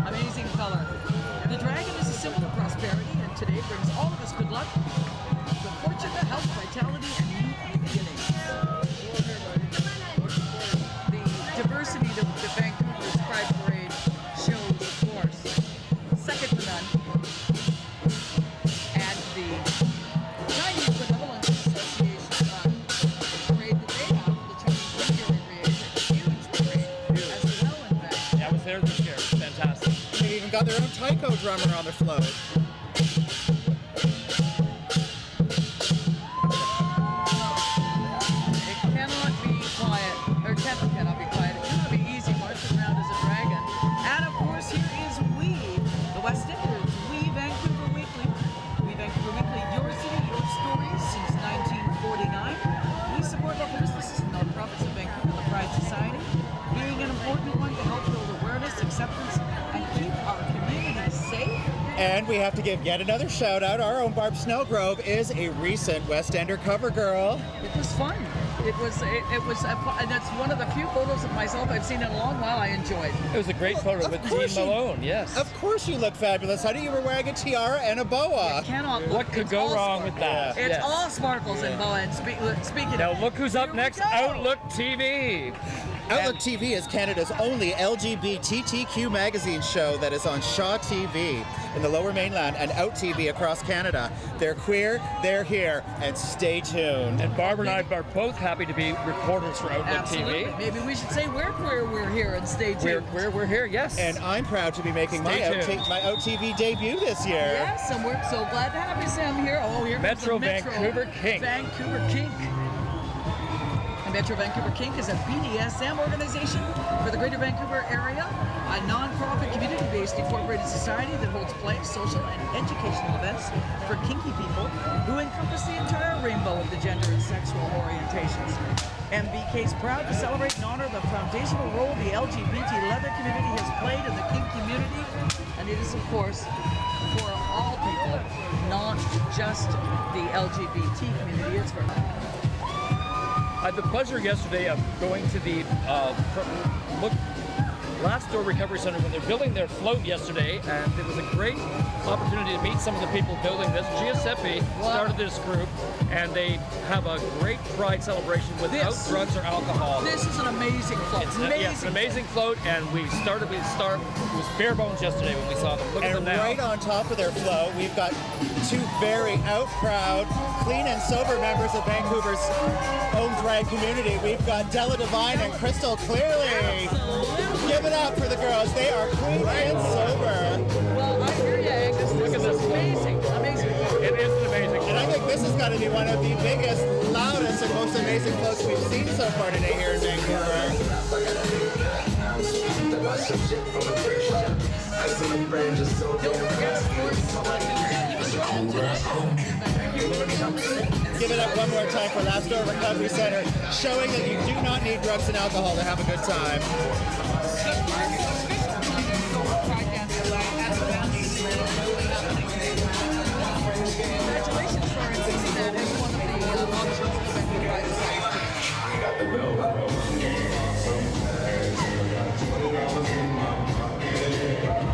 Amazing color. The dragon is a symbol of prosperity, and today brings all of us good luck. got their own taiko drummer on the float. It cannot be quiet, or cannot be quiet. It cannot be easy marching around as a dragon. And of course, here is We, the West Enders, We Vancouver Weekly. We Vancouver Weekly, your city, your stories since 1949. We support local businesses and nonprofits of Vancouver, the Pride Society, being an important one to help build awareness, acceptance, and keep our community safe. And we have to give yet another shout out. Our own Barb Snowgrove is a recent West Ender cover girl. It was fun. It was, and that's one of the few photos of myself I've seen in a long while I enjoyed. It was a great photo with Dean Malone, yes. Of course you look fabulous. Honey, you were wearing a tiara and a boa. You cannot look. What could go wrong with that? It's all sparkles and boa. And speaking Now of, look who's up next, Outlook TV. Outlook TV is Canada's only LGBTQ magazine show that is on Shaw TV in the Lower Mainland and Out TV across Canada. They're queer, they're here, and stay tuned. And Barbara and I are both happy to be reporters for Outlook absolutely. TV. Maybe we should say we're queer, we're here, and stay tuned. We're here, yes. And I'm proud to be making my Stay Out TV debut this year. Yes, and we're so glad to have you, Sam, here. Oh, here comes Metro the Vancouver Kink. Vancouver Kink. Metro Vancouver Kink is a BDSM organization for the Greater Vancouver area, a non-profit community-based incorporated society that holds play, social, and educational events for kinky people who encompass the entire rainbow of the gender and sexual orientations. MVK is proud to celebrate and honor the foundational role the LGBT leather community has played in the kink community, and it is, of course, for all people, not just the LGBT community. It's for I had the pleasure yesterday of going to the Last Door Recovery Center when they're building their float yesterday, and it was a great opportunity to meet some of the people building this. Giuseppe started this group, and they have a great Pride celebration without drugs or alcohol. This is an amazing float. It's an amazing float, and it was bare bones yesterday when we saw them. Look at them And now. right on top of their float, we've got two very out proud, clean and sober members of Vancouver's own drag community. We've got Della Divine and Crystal Clearly. Give it up for the girls. They are clean and sober. Well, I hear you, Angus. Look at this. Amazing. Amazing. It is amazing. And I think this has got to be one of the biggest, loudest, and most amazing floats we've seen so far today here in Vancouver. Give it up one more time for Last Door Recovery Center, showing that you do not need drugs and alcohol to have a good time. Congratulations for including that as one of the options for the Pride Society.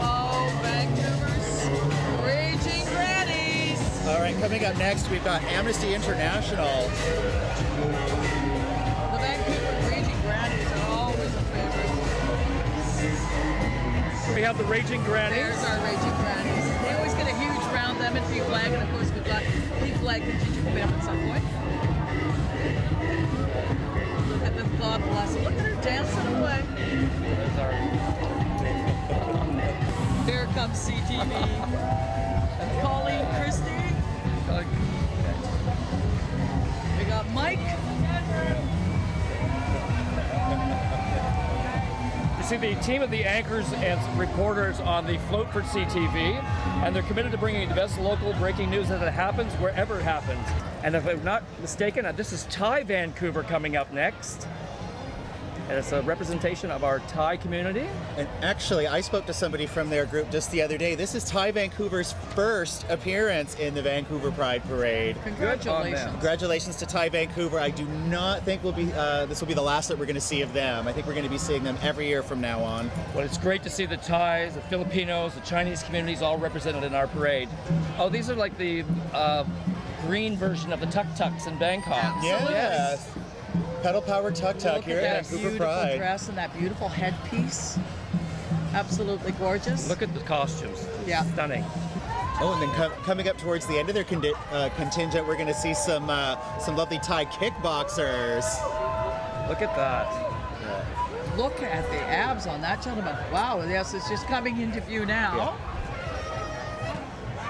Oh, Vancouver's Raging Grannies. All right, coming up next, we've got Amnesty International. The Vancouver Raging Grannies are always a favorite. We have the Raging Grannies. There's our Raging Grannies. They always get a huge round, them and Pink Flag, and of course we've got Pink Flag and Ginger coming up at some point. Look at them, God bless them. Look at her dancing away. Here comes CTV. Colleen Christie. We got Mike. You see the team of the anchors and reporters on the float for CTV, and they're committed to bringing you the best local breaking news as it happens wherever it happens. And if I'm not mistaken, this is Thai Vancouver coming up next. And it's a representation of our Thai community. And actually, I spoke to somebody from their group just the other day. This is Thai Vancouver's first appearance in the Vancouver Pride Parade. Congratulations. Congratulations to Thai Vancouver. I do not think this will be the last that we're going to see of them. I think we're going to be seeing them every year from now on. Well, it's great to see the Thais, the Filipinos, the Chinese communities all represented in our parade. Oh, these are like the green version of the tuk-tuks in Bangkok. Yes. Pedal powered tuk-tuk here at Vancouver beautiful Pride. dress and that beautiful headpiece. Absolutely gorgeous. Look at the costumes. Yeah. Stunning. Oh, and then coming up towards the end of their contingent, we're going to see some lovely Thai kickboxers. Look at that. Look at the abs on that gentleman. Wow, yes, it's just coming into view now.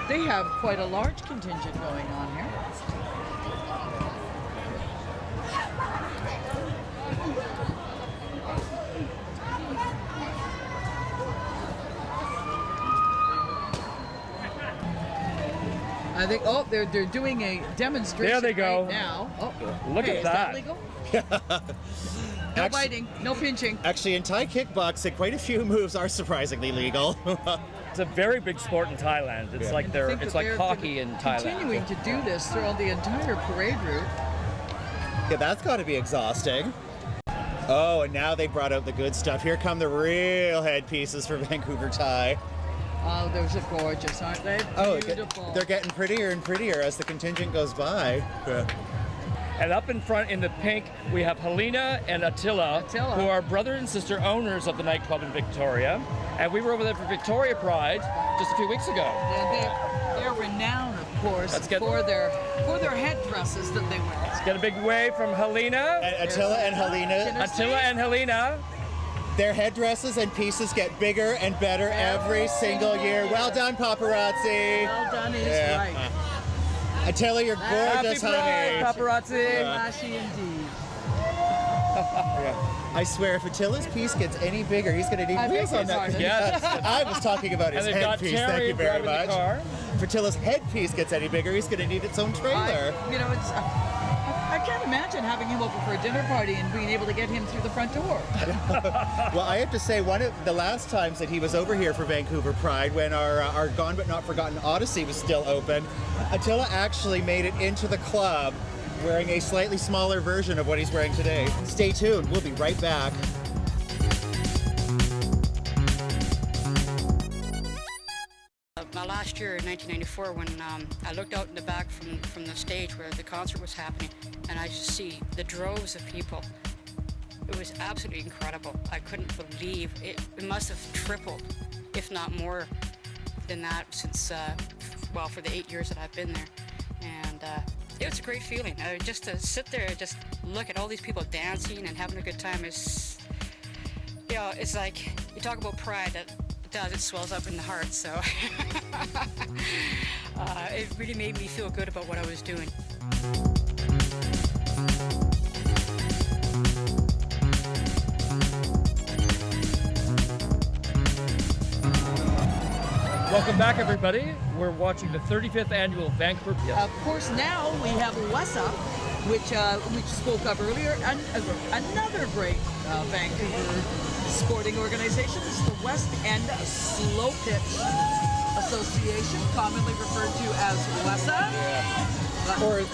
They have quite a large contingent going on here. I think, oh, they're doing a demonstration There they go. right now. Oh, Look hey, at is that. legal? No biting, no pinching. Actually, in Thai kickboxing, quite a few moves are surprisingly legal. It's a very big sport in Thailand. It's like it's like hockey in Thailand. Continuing to do this throughout the entire parade route. Yeah, that's got to be exhausting. Oh, and now they brought out the good stuff. Here come the real headpieces for Vancouver Thai. Oh, those are gorgeous, aren't they? Beautiful. They're getting prettier and prettier as the contingent goes by. And up in front in the pink, we have Helena and Attila, who are brother and sister owners of the nightclub in Victoria. And we were over there for Victoria Pride just a few weeks ago. Yeah, they're renowned, of course, for their headdresses that they wear. Let's get a big wave from Helena. And Attila and Helena. Attila and Helena. Their headdresses and pieces get bigger and better every single year. Well done, paparazzi. Well done is right. Attila, you're gorgeous, honey. Happy Pride, paparazzi. Flashy indeed. I swear, if Attila's piece gets any bigger, he's going to need wheels on that. Yes. I was talking about his And they've got headpiece. Terry Thank you very driving the much. car. If Attila's headpiece gets any bigger, he's going to need its own trailer. I can't imagine having him over for a dinner party and being able to get him through the front door. Well, I have to say, one of the last times that he was over here for Vancouver Pride, when our Gone But Not Forgotten Odyssey was still open, Attila actually made it into the club wearing a slightly smaller version of what he's wearing today. Stay tuned. We'll be right back. My last year in 1994, when I looked out in the back from the stage where the concert was happening, and I just see the droves of people. It was absolutely incredible. I couldn't believe it. It must have tripled, if not more than that, since for the 8 years that I've been there. And it was a great feeling. Just to sit there and just look at all these people dancing and having a good time is, it's like you talk about pride. It swells up in the heart, so it really made me feel good about what I was doing. Welcome back, everybody. We're watching the 35th annual Vancouver. Of course, now we have WESA, which we spoke of earlier, and another great Vancouver sporting organization. This is the West End Slow Pitch Association, commonly referred to as WESA.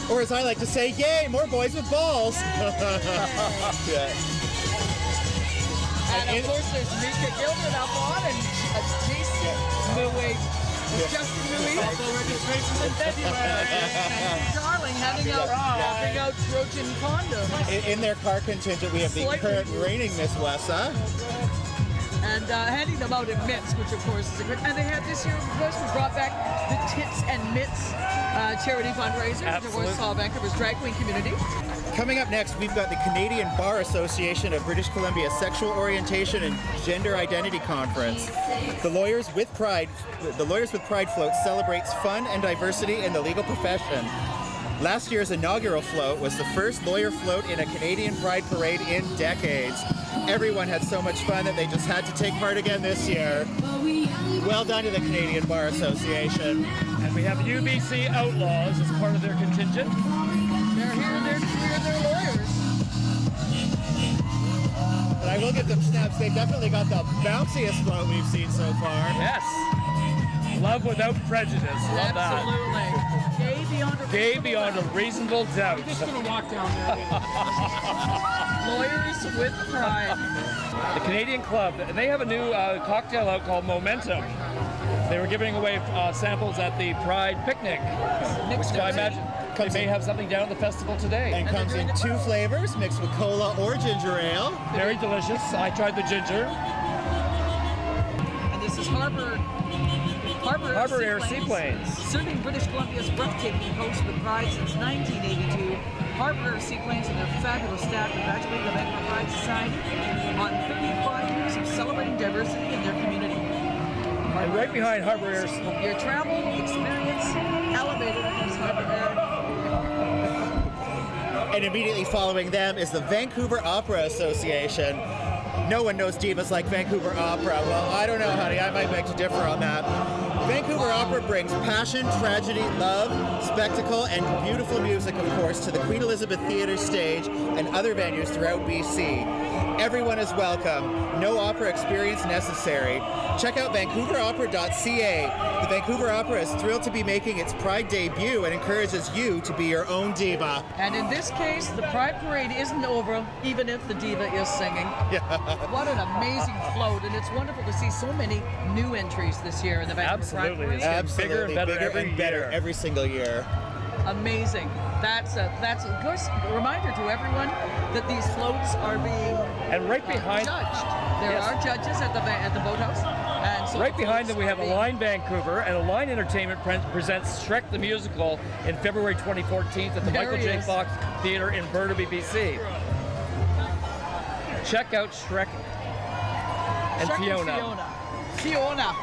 Or as I like to say, yay, more boys with balls. Yeah. And of course, there's Mika Gilbert up on, and Jason Mouet. Justin Mouet. Registrations in February. Darling, handing out Trojan condoms. In their car contingent, we have the current reigning Miss Wessa. And handing them out in mitts, which of course is a good. And they had this year, of course, we brought back the Tits and Mitts charity fundraiser, which of course saw Vancouver's drag queen community. Coming up next, we've got the Canadian Bar Association of British Columbia Sexual Orientation and Gender Identity Conference. The Lawyers with Pride float celebrates fun and diversity in the legal profession. Last year's inaugural float was the first lawyer float in a Canadian Pride parade in decades. Everyone had so much fun that they just had to take part again this year. Well done to the Canadian Bar Association. And we have UBC Outlaws as part of their contingent. They're here, they're lawyers. And I will give them snaps. They definitely got the bounciest float we've seen so far. Yes. Love without prejudice. Love Absolutely. that. Gay beyond a reasonable doubt. I'm just going to walk down there. Lawyers with Pride. The Canadian Club, and they have a new cocktail out called Momentum. They were giving away samples at the Pride picnic, which I imagine they may have something down at the festival today. And comes in 2 flavors, mixed with cola or ginger ale. Very delicious. I tried the ginger. And this is Harbour Air Seaplanes. Serving British Columbia's breathtaking coast with pride since 1982. Harbour Air Seaplanes and their fabulous staff congratulate the Vancouver Pride Society on 35 years of celebrating diversity in their community. And right behind Harbor Air. Your travel experience elevated against Harbor Air. And immediately following them is the Vancouver Opera Association. No one knows divas like Vancouver Opera. Well, I don't know, honey. I might beg to differ on that. Vancouver Opera brings passion, tragedy, love, spectacle, and beautiful music, of course, to the Queen Elizabeth Theatre stage and other venues throughout BC. Everyone is welcome. No opera experience necessary. Check out vancouveropera.ca. The Vancouver Opera is thrilled to be making its Pride debut and encourages you to be your own diva. And in this case, the Pride Parade isn't over, even if the diva is singing. What an amazing float, and it's wonderful to see so many new entries this year in the Vancouver Pride Parade. Absolutely. Bigger and better every single year. Amazing. That's of course a reminder to everyone that these floats are being behind judged. There are judges at the boathouse. And so right behind them we have Align Vancouver, and Align Entertainment presents Shrek the Musical in February 2014 at the Michael J. Fox Theatre in Burnaby, BC. Check out Shrek and Fiona. Fiona.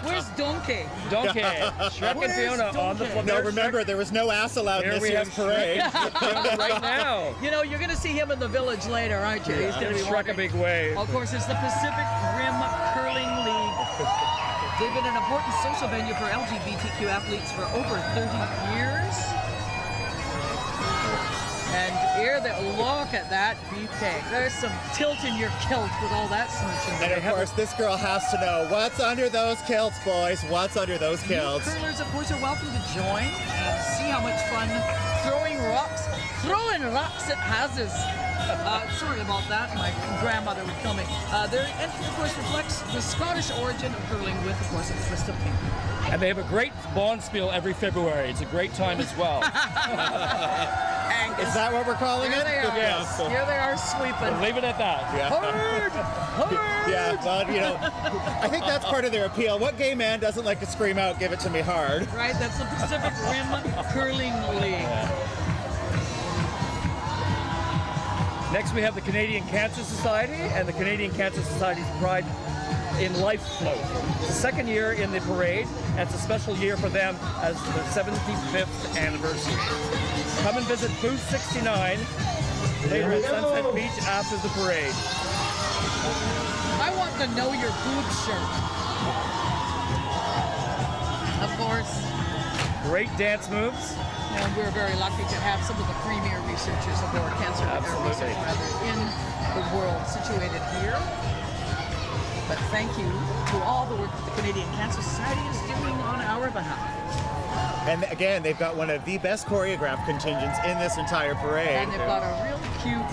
Where's Donkey? Shrek and Fiona on the floor. No, remember, there was no ass allowed in this year's parade. Right now. You know, you're going to see him in the village later, aren't you? He's going to be Shrek a big way. Of course, it's the Pacific Rim Curling League. They've been an important social venue for LGBTQ athletes for over 30 years. And here, look at that beefcake. There's some tilt in your kilt with all that smooching. And of course, this girl has to know what's under those kilts, boys. What's under those kilts? New curlers, of course, are welcome to join and see how much fun throwing rocks at houses. Sorry about that. My grandmother would kill me. Their entry, of course, reflects the Scottish origin of curling with, of course, a twist of pink. And they have a great bonspiel every February. It's a great time as well. Is that what we're calling it? Yes. Here they are sweeping. We'll leave it at that. Hard! Yeah, well, you know, I think that's part of their appeal. What gay man doesn't like to scream out, give it to me hard? Right, that's the Pacific Rim Curling League. Next we have the Canadian Cancer Society and the Canadian Cancer Society's Pride in Life float. It's the second year in the parade, and it's a special year for them as their 75th anniversary. Come and visit Booth 69 later at Sunset Beach after the parade. I want the Know Your Boob shirt. Of course. Great dance moves. And we're very lucky to have some of the premier researchers aboard cancer research in the world situated here. But thank you to all the work that the Canadian Cancer Society is doing on our behalf. And again, they've got one of the best choreographed contingents in this entire parade. And they've got a real cute...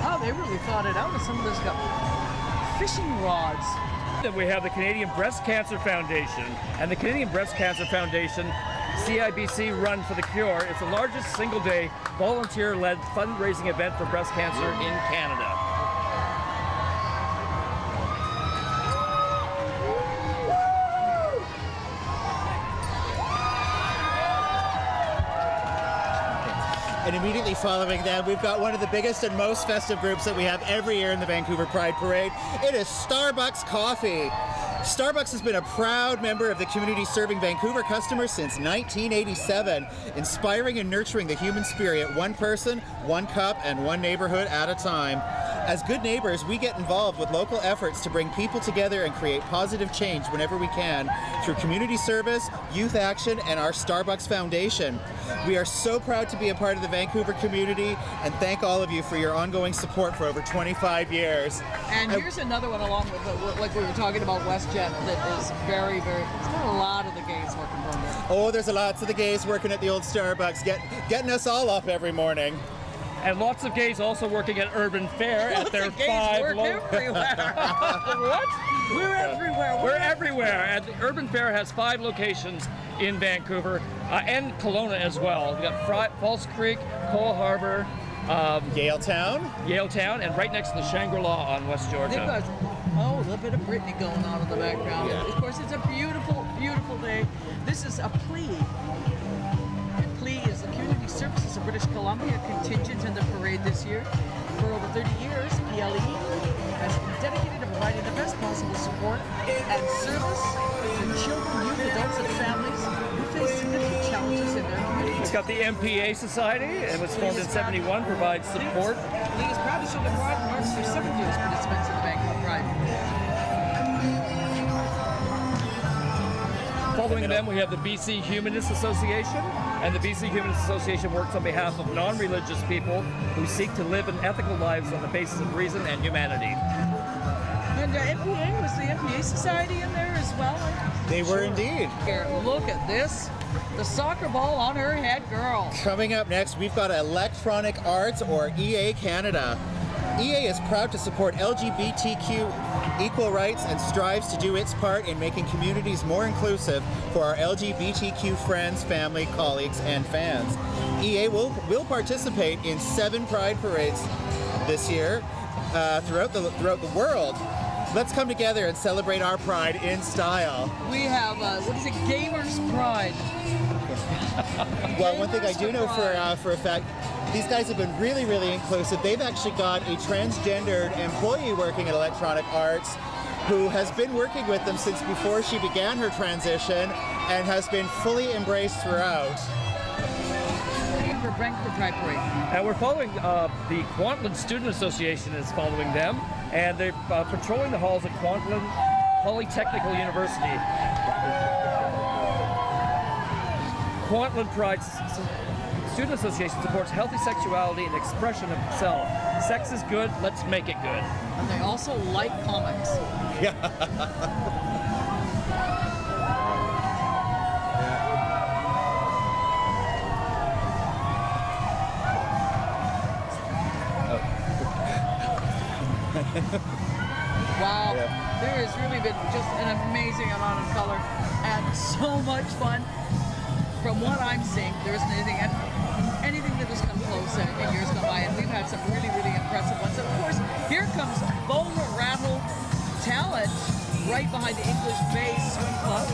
Oh, they really thought it out. Some of this got fishing rods. Then we have the Canadian Breast Cancer Foundation. And the Canadian Breast Cancer Foundation CIBC Run for the Cure is the largest single-day volunteer-led fundraising event for breast cancer in Canada. And immediately following them, we've got one of the biggest and most festive groups that we have every year in the Vancouver Pride Parade. It is Starbucks Coffee. Starbucks has been a proud member of the community, serving Vancouver customers since 1987, inspiring and nurturing the human spirit, one person, one cup, and one neighborhood at a time. As good neighbors, we get involved with local efforts to bring people together and create positive change whenever we can through community service, youth action, and our Starbucks Foundation. We are so proud to be a part of the Vancouver community and thank all of you for your ongoing support for over 25 years. And here's another one along with, like we were talking about WestJet, that is very, very, it's got a lot of the gays working from there. Oh, there's lots of the gays working at the old Starbucks, getting us all up every morning. And lots of gays also working at Urban Fair at their everywhere. What? We're everywhere. We're everywhere. And the Urban Fair has 5 locations in Vancouver and Kelowna as well. We got False Creek, Cole Harbour, Yaletown, and right next to the Shangri-La on West Georgia. They've got a little bit of Britney going on in the background. Yeah. Of course, it's a beautiful, beautiful day. This is a plea. PLEA is the Community Services of British Columbia contingent in the parade this year. For over 30 years, PLE has been dedicated to providing the best possible support and service to children, youth, adults, and families who face significant challenges in their communities. It's got the MPA Society. It was formed in 71, provides support. Lee is proud to show the Pride marks for 7 years participants in the Vancouver Pride. Following them, we have the BC Humanist Association, and the BC Humanist Association works on behalf of non-religious people who seek to live in ethical lives on the basis of reason and humanity. And MPA, was the MPA Society in there as well? They were indeed. Here, look at this. The soccer ball on her head, girl. Coming up next, we've got Electronic Arts, or EA Canada. EA is proud to support LGBTQ equal rights and strives to do its part in making communities more inclusive for our LGBTQ friends, family, colleagues, and fans. EA will participate in 7 Pride parades this year throughout the world. Let's come together and celebrate our Pride in style. We have, what is it, Gamers Pride. Well, one thing I do know for a fact, these guys have been really, really inclusive. They've actually got a transgendered employee working at Electronic Arts who has been working with them since before she began her transition and has been fully embraced throughout. For Vancouver Pride Parade. And we're following the Kwantlen Student Association is following them, and they're patrolling the halls at Kwantlen Polytechnical University. Kwantlen Pride Student Association supports healthy sexuality and expression of self. Sex is good, let's make it good. And they also like comics. Wow, there has really been just an amazing amount of color and so much fun. From what I'm seeing, there isn't anything that has come close in years gone by, and we've had some really, really impressive ones. And of course, here comes Bone Rattle Talent right behind the English Bay Swim Club.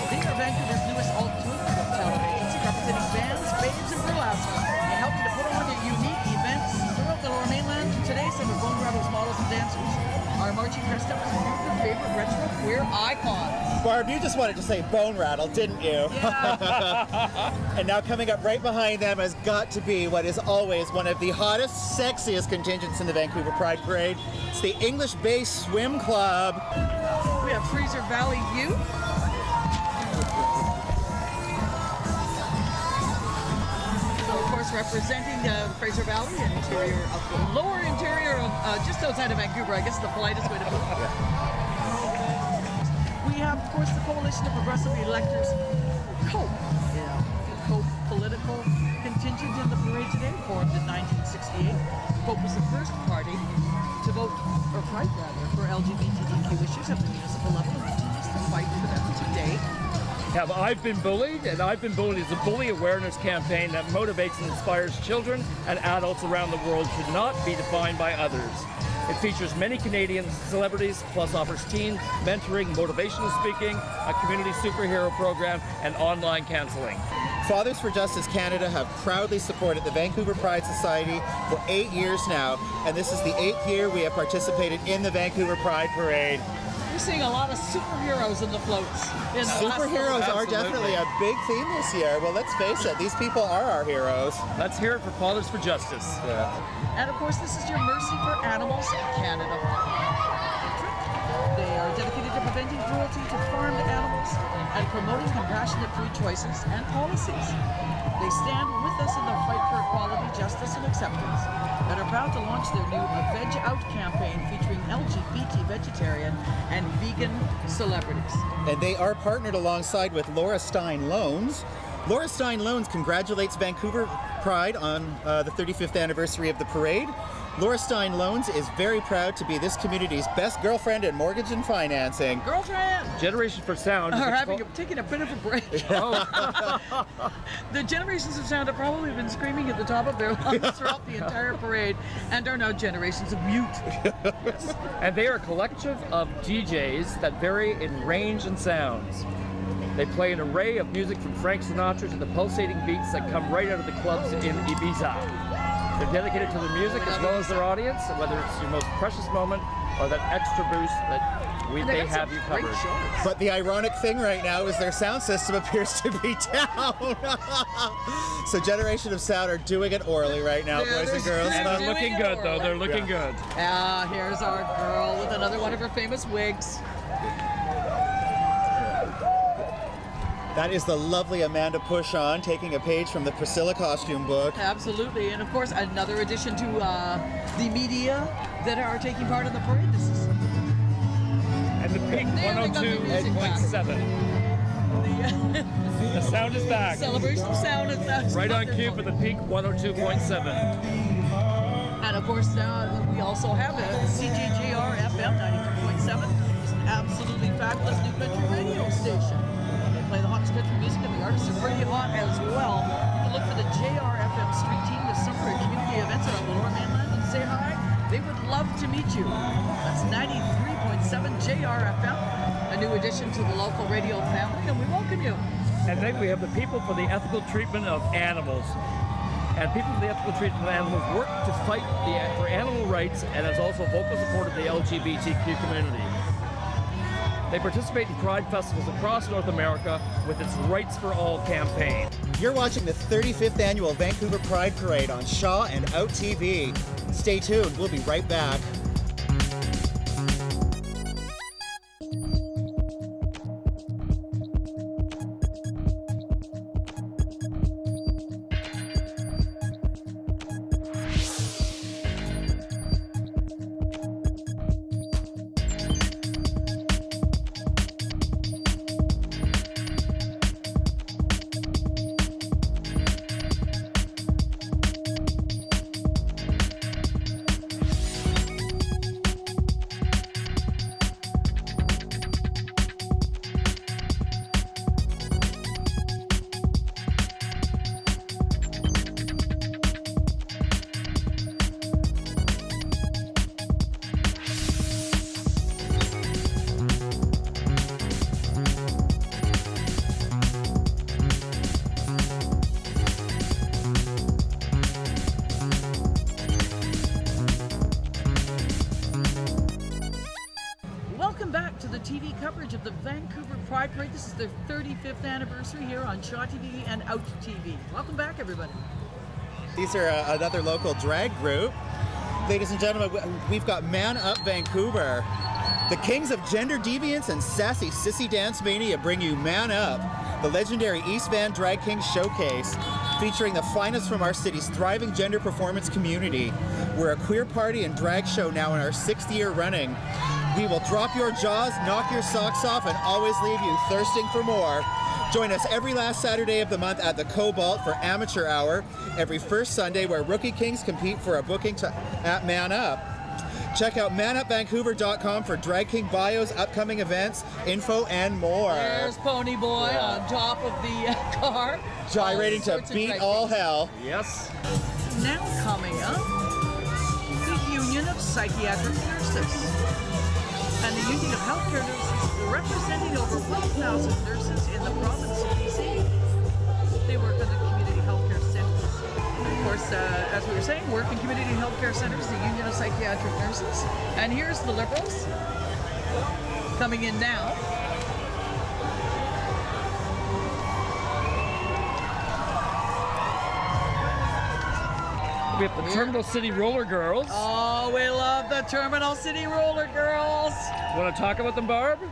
They are Vancouver's newest alternative talent agency, representing bands, babes, and burlesque, and helping to put on unique events throughout the Lower Mainland. Today, some of Bone Rattle's models and dancers are marching dressed up as some of their favorite retro queer icons. Barb, you just wanted to say Bone Rattle, didn't you? Yeah. And now coming up right behind them has got to be what is always one of the hottest, sexiest contingents in the Vancouver Pride Parade. It's the English Bay Swim Club. We have Fraser Valley Youth. Of course, representing Fraser Valley, interior of the lower interior of just outside of Vancouver, I guess the politest way to put it. We have, of course, the Coalition of Progressive Electors, COPE. COPE political contingent in the parade today, formed in 1968. COPE was the first party to vote, or fight rather, for LGBTQ issues at the municipal level and continues to fight for them today. Have I've Been Bullied? And I've Been Bullied is a bully awareness campaign that motivates and inspires children and adults around the world to not be defined by others. It features many Canadian celebrities, plus offers teen mentoring, motivational speaking, a community superhero program, and online counseling. Fathers for Justice Canada have proudly supported the Vancouver Pride Society for 8 years now, and this is the 8th year we have participated in the Vancouver Pride Parade. We're seeing a lot of superheroes in the floats. Superheroes are definitely a big theme this year. Well, let's face it, these people are our heroes. Let's hear it for Fathers for Justice. And of course, this is your Mercy for Animals Canada. They are dedicated to preventing cruelty to farmed animals and promoting compassionate food choices and policies. They stand with us in the fight for equality, justice, and acceptance, and are proud to launch their new Veg Out campaign featuring LGBT vegetarian and vegan celebrities. And they are partnered alongside with Laura Stein Loans. Laura Stein Loans congratulates Vancouver Pride on the 35th anniversary of the parade. Laura Stein Loans is very proud to be this community's best girlfriend in mortgage and financing. Girlfriend! Generation for Sound. Taking a bit of a break. The Generations of Sound have probably been screaming at the top of their lungs throughout the entire parade and are now generations of mute. Yes. And they are a collective of DJs that vary in range and sounds. They play an array of music from Frank Sinatra to the pulsating beats that come right out of the clubs in Ibiza. They're dedicated to their music as well as their audience, whether it's your most precious moment or that extra boost that they have you covered. But the ironic thing right now is their sound system appears to be down. So Generation of Sound are doing it orally right now, boys and girls. And they're looking good, though. They're looking good. Here's our girl with another one of her famous wigs. That is the lovely Amanda Pushon taking a page from the Priscilla costume book. Absolutely, and of course another addition to the media that are taking part in the parade. This is and the Pink 102.7. The sound is back. Celebration of sound is back. Right on cue for the Pink 102.7. And of course, we also have a CJJR FM 93.7. It's an absolutely fabulous new country radio station. They play the hottest country music, and the artists are pretty hot as well. You can look for the JRFM street team this summer at community events on the Lower Mainland and say hi. They would love to meet you. That's 93.7 JRFM, a new addition to the local radio family, and we welcome you. And then we have the People for the Ethical Treatment of Animals. And People for the Ethical Treatment of Animals work to fight for animal rights and is also vocal support of the LGBTQ community. They participate in pride festivals across North America with its Rights for All campaign. You're watching the 35th annual Vancouver Pride Parade on Shaw and Out TV. Stay tuned, we'll be right back. TV coverage of the Vancouver Pride Parade. This is their 35th anniversary here on Shaw TV and Out TV. Welcome back, everybody. These are another local drag group. Ladies and gentlemen, we've got Man Up Vancouver. The kings of gender deviance and sassy sissy dance mania bring you Man Up, the legendary East Van Drag Kings showcase, featuring the finest from our city's thriving gender performance community. We're a queer party and drag show now in our 6th year running. We will drop your jaws, knock your socks off, and always leave you thirsting for more. Join us every last Saturday of the month at the Cobalt for Amateur Hour, every first Sunday where Rookie Kings compete for a booking at Man Up. Check out manupvancouver.com for Drag King bios, upcoming events, info, and more. There's Pony Boy on top of the car. Gyrating to beat all hell. Yes. Now coming up, the Union of Psychiatric Nurses. And the Union of Healthcare Nurses, representing over 1,000 nurses in the province of BC. They work in the community healthcare centers. And of course, as we were saying, work in community healthcare centers, the Union of Psychiatric Nurses. And here's the Liberals coming in now. We have the Terminal City Roller Girls. Oh, we love the Terminal City Roller Girls. Want to talk about them, Barb? Here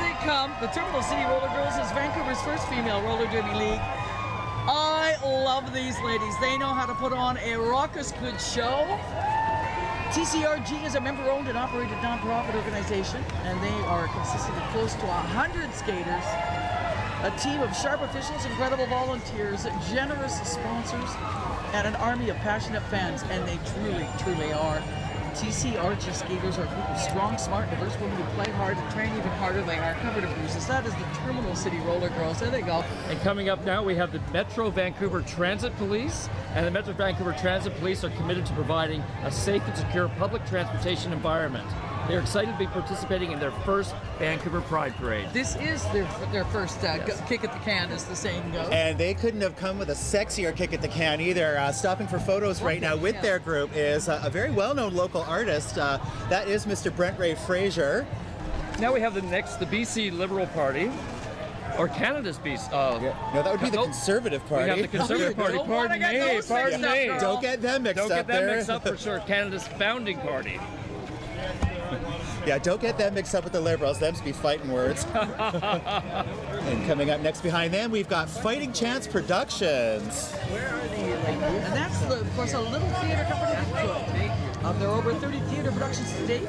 they come. The Terminal City Roller Girls is Vancouver's first female roller derby league. I love these ladies. They know how to put on a raucous good show. TCRG is a member-owned and operated nonprofit organization, and they are consisting of close to 100 skaters, a team of sharp officials, incredible volunteers, generous sponsors, and an army of passionate fans, and they truly, truly are. TCRG skaters are a group of strong, smart, diverse women who play hard and train even harder. They are covered in bruises. That is the Terminal City Roller Girls. There they go. And coming up now, we have the Metro Vancouver Transit Police. And the Metro Vancouver Transit Police are committed to providing a safe and secure public transportation environment. They're excited to be participating in their first Vancouver Pride Parade. This is their first kick at the can, as the saying goes. And they couldn't have come with a sexier kick at the can either. Stopping for photos right now with their group is a very well-known local artist. That is Mr. Brent Ray Fraser. Now we have the BC Liberal Party, or Canada's BC. No, that would be the Conservative Party. We have the Conservative Party. Pardon me. Don't get them mixed up. Don't get them mixed up for sure. Canada's founding party. Yeah, don't get them mixed up with the Liberals. Them's be fighting words. And coming up next behind them, we've got Fighting Chance Productions. And that's, of course, a little theater company. There are over 30 theater productions to date.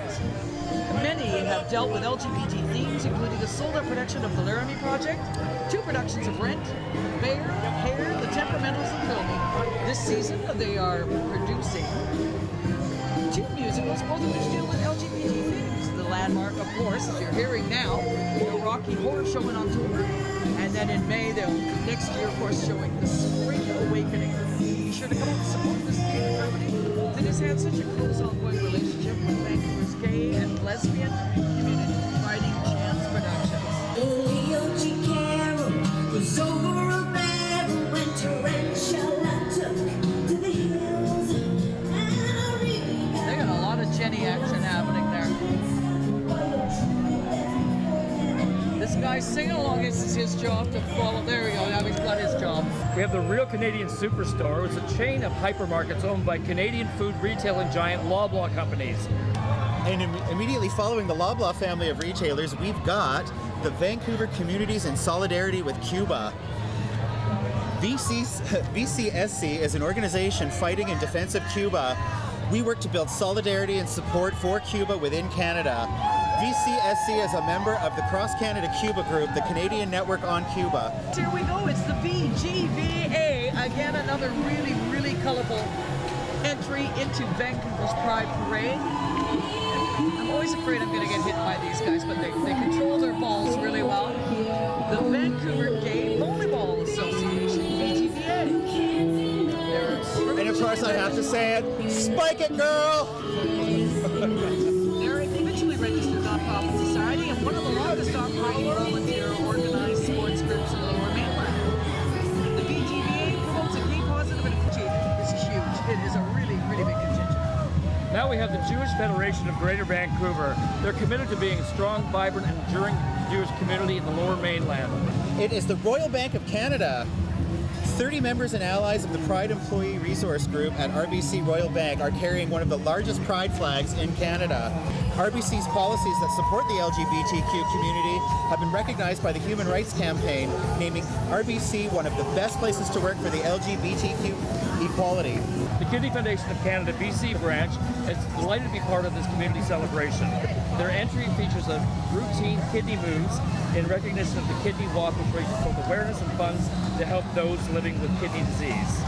Many have dealt with LGBT themes, including a sold-out production of the Laramie Project, 2 productions of Rent, Bear, Hair, The Temperamentals, and Filming. This season, they are producing 2 musicals, both of which deal with LGBT themes. The landmark, of course, as you're hearing now, the Rocky Horror Show went on tour. And then in May, they'll next year, of course, showing The Spring Awakening. Be sure to come out and support this theater company that has had such a close ongoing relationship with Vancouver's gay and lesbian community. Fighting Chance Productions. Leo Carol was over a barrel when Tarantula took to the hills. They got a lot of Jenny action happening there. This guy's singing along. This is his job to follow. There we go. Now he's got his job. We have the Real Canadian Superstore. It's a chain of hypermarkets owned by Canadian food retail and giant Loblaw companies. And immediately following the Loblaw family of retailers, we've got the Vancouver Communities in Solidarity with Cuba. VCSC is an organization fighting in defense of Cuba. We work to build solidarity and support for Cuba within Canada. VCSC is a member of the Cross Canada Cuba Group, the Canadian Network on Cuba. Here we go. It's the VGVA. Again, another really, really colorful entry into Vancouver's Pride Parade. I'm always afraid I'm going to get hit by these guys, but they control their balls really well. The Vancouver Gay Volleyball Association, VGVA. And of course I have to say it, spike it, girl! They're an individually registered nonprofit society and one of the largest operating volunteer organized sports groups in the Lower Mainland. The VGVA promotes a gay positive and inclusive. This is huge. It is a really, really big contingent. Now we have the Jewish Federation of Greater Vancouver. They're committed to being a strong, vibrant, and enduring Jewish community in the Lower Mainland. It is the Royal Bank of Canada. 30 members and allies of the Pride Employee Resource Group at RBC Royal Bank are carrying one of the largest Pride flags in Canada. RBC's policies that support the LGBTQ community have been recognized by the Human Rights Campaign, naming RBC one of the best places to work for the LGBTQ equality. The Kidney Foundation of Canada BC branch is delighted to be part of this community celebration. Their entry features a routine kidney moves in recognition of the Kidney Walk, which raises both awareness and funds to help those living with kidney disease.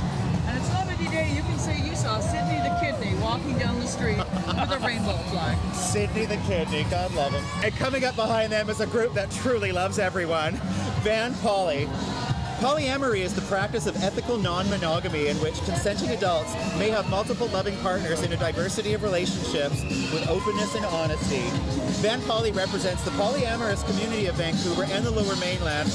And it's not any day you can say you saw Sydney the Kidney walking down the street with a rainbow flag. Sydney the Kidney, God love him. And coming up behind them is a group that truly loves everyone, Van Poly. Polyamory is the practice of ethical non-monogamy in which consenting adults may have multiple loving partners in a diversity of relationships with openness and honesty. Van Poly represents the polyamorous community of Vancouver and the Lower Mainland.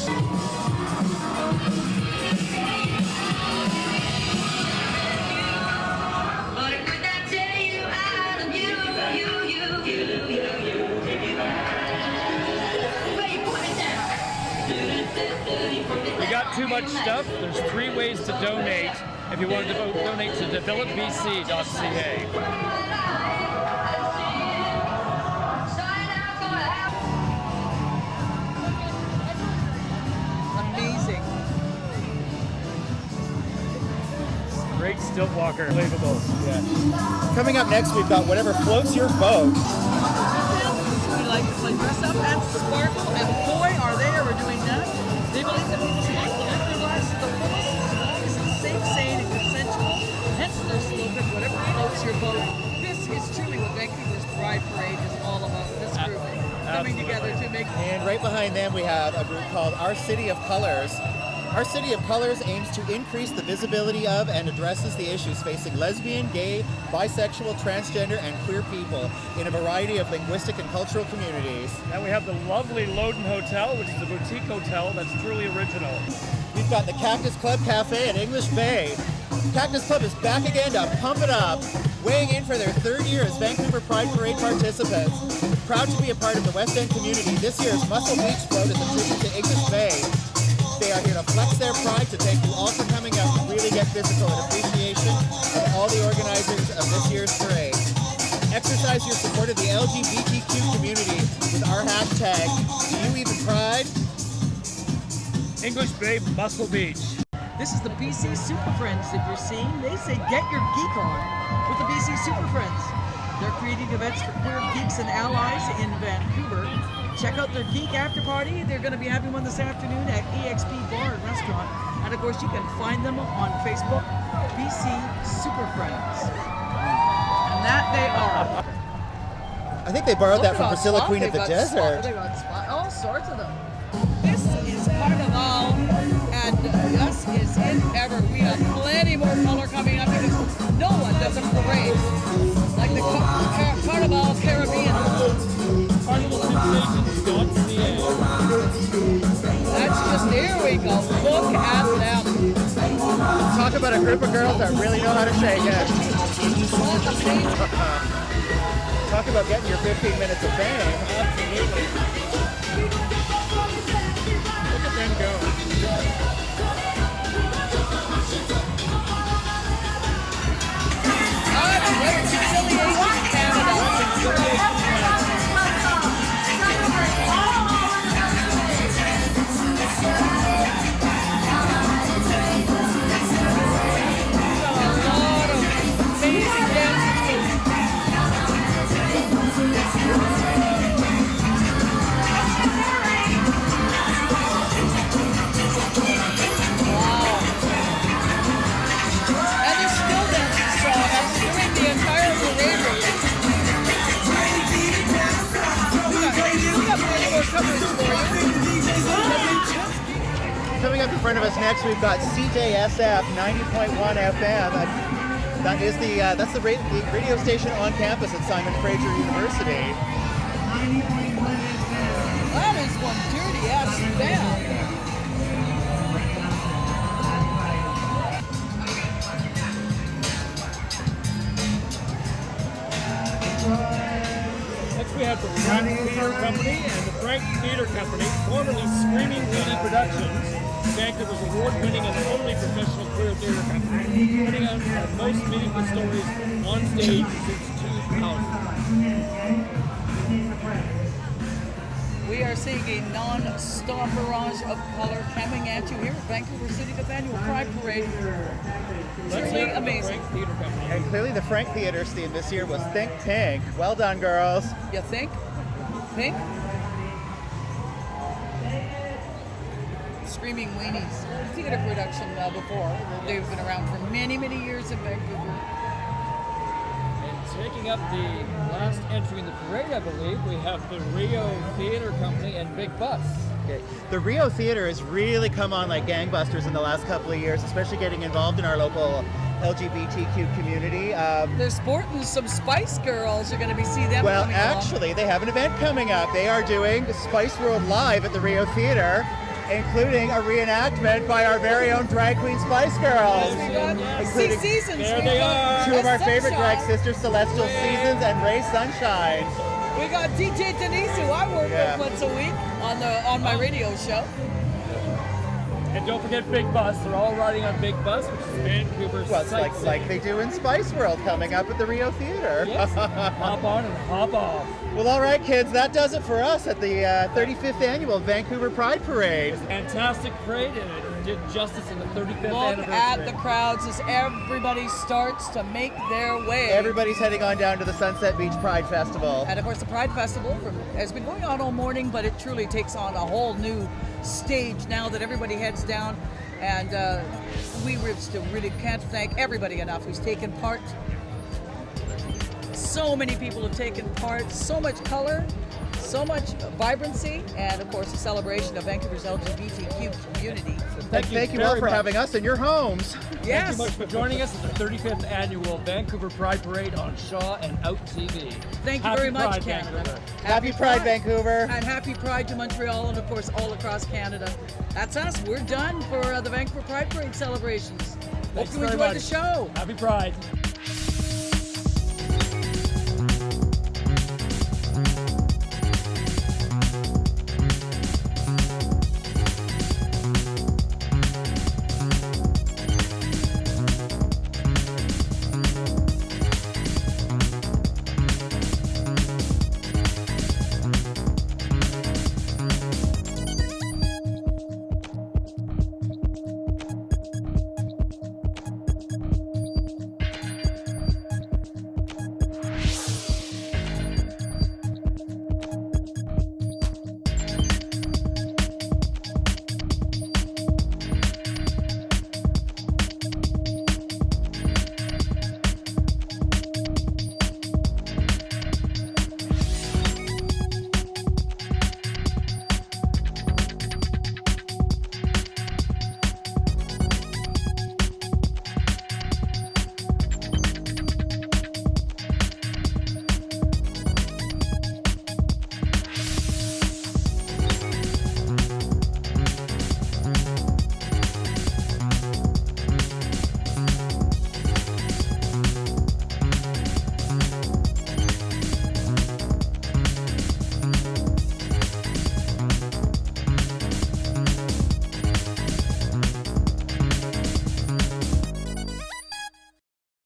We got too much stuff. There's 3 ways to donate if you want to donate to developbc.ca. Amazing. Great stilt walker. Unbelievable. Yeah. Coming up next, we've got Whatever Floats Your Boat. We like to play dress up and sparkle, and boy, are they ever doing that. They believe that people should live their lives to the fullest as long as it's safe, sane, and consensual. Hence their slogan, Whatever Floats Your Boat. This is truly what Vancouver's Pride Parade is all about. This group coming together to make. And right behind them, we have a group called Our City of Colors. Our City of Colors aims to increase the visibility of and addresses the issues facing lesbian, gay, bisexual, transgender, and queer people in a variety of linguistic and cultural communities. And we have the lovely Loden Hotel, which is a boutique hotel that's truly original. We've got the Cactus Club Cafe at English Bay. Cactus Club is back again to pump it up, weighing in for their third year as Vancouver Pride Parade participants. Proud to be a part of the West End community, this year's Muscle Beach float is a tribute to English Bay. They are here to flex their pride, to thank you all for coming out and really get physical in appreciation of all the organizers of this year's parade. Exercise your support of the LGBTQ community with our hashtag, #DoYouEvenPride? English Bay, Muscle Beach. This is the BC Super Friends that you're seeing. They say get your geek on with the BC Super Friends. They're creating events for queer geeks and allies in Vancouver. Check out their geek after party. They're going to be having one this afternoon at EXP Bar and Restaurant. And of course, you can find them on Facebook, BC Super Friends. And that they are. I think they borrowed that Look from at Priscilla, Spot. Queen of the They've got Desert. Spot. They've got Spot. All sorts of them. This is Carnival, and this is it ever. We have plenty more color coming up because no one does a parade like the Carnival Caribbean. That's just, here we go. Look at them. Talk about a group of girls that really know how to shake it. Talk about getting your 15 minutes of fame. Absolutely. Look at them go. Reconciliation Canada. Coming up in front of us next, we've got CJSF 90.1 FM. That's the radio station on campus at Simon Fraser University. That is one dirty ass band. Next we have the Frank Theater Company and the Frank Theater Company, formerly Screaming Weenie Productions, Vancouver's award-winning and only professional queer theater company, putting out our most meaningful stories on stage since 2000. We are seeing a non-stop barrage of color coming at you here at Vancouver City Annual Pride Parade. Truly amazing. And clearly the Frank Theater's theme this year was Think Pink. Well done, girls. You think? Pink? Screaming Weenies. Theater production before. They've been around for many, many years in Vancouver. And taking up the last entry in the parade, I believe, we have the Rio Theater Company and Big Bus. Okay. The Rio Theater has really come on like gangbusters in the last couple of years, especially getting involved in our local LGBTQ community. They're sporting some Spice Girls. You're going to be seeing them Well, coming actually, they have an event coming up. They are doing Spice World Live at the Rio Theater, including a reenactment by our very own drag queen Spice Girls. Including Seasons. There they are. Two of our favorite Sunshine. drag sisters, Celestial Seasons and Ray Sunshine. We got DJ Denise, who I work with once a week on my radio show. And don't forget Big Bus. They're all riding on Big Bus, which is Vancouver's Well, it's like they do in Spice World coming up at the Rio Theater. Yes. Hop on and hop off. Well, all right, kids, that does it for us at the 35th Annual Vancouver Pride Parade. Fantastic parade, and it did justice in the 35th Look anniversary. at the crowds as everybody starts to make their way. Everybody's heading on down to the Sunset Beach Pride Festival. And of course, the Pride Festival has been going on all morning, but it truly takes on a whole new stage now that everybody heads down. And we really can't thank everybody enough who's taken part. So many people have taken part, so much color, so much vibrancy and, of course, a celebration of Vancouver's LGBTQ community. Thank you all for having us in your homes. Yes. Thank you much for joining us at the 35th Annual Vancouver Pride Parade on Shaw and Out TV. Thank you very much, Canada. Happy Pride, Vancouver. And happy Pride to Montreal and, of course, all across Canada. That's us. We're done for the Vancouver Pride Parade celebrations. Hope you enjoyed the show. Happy Pride.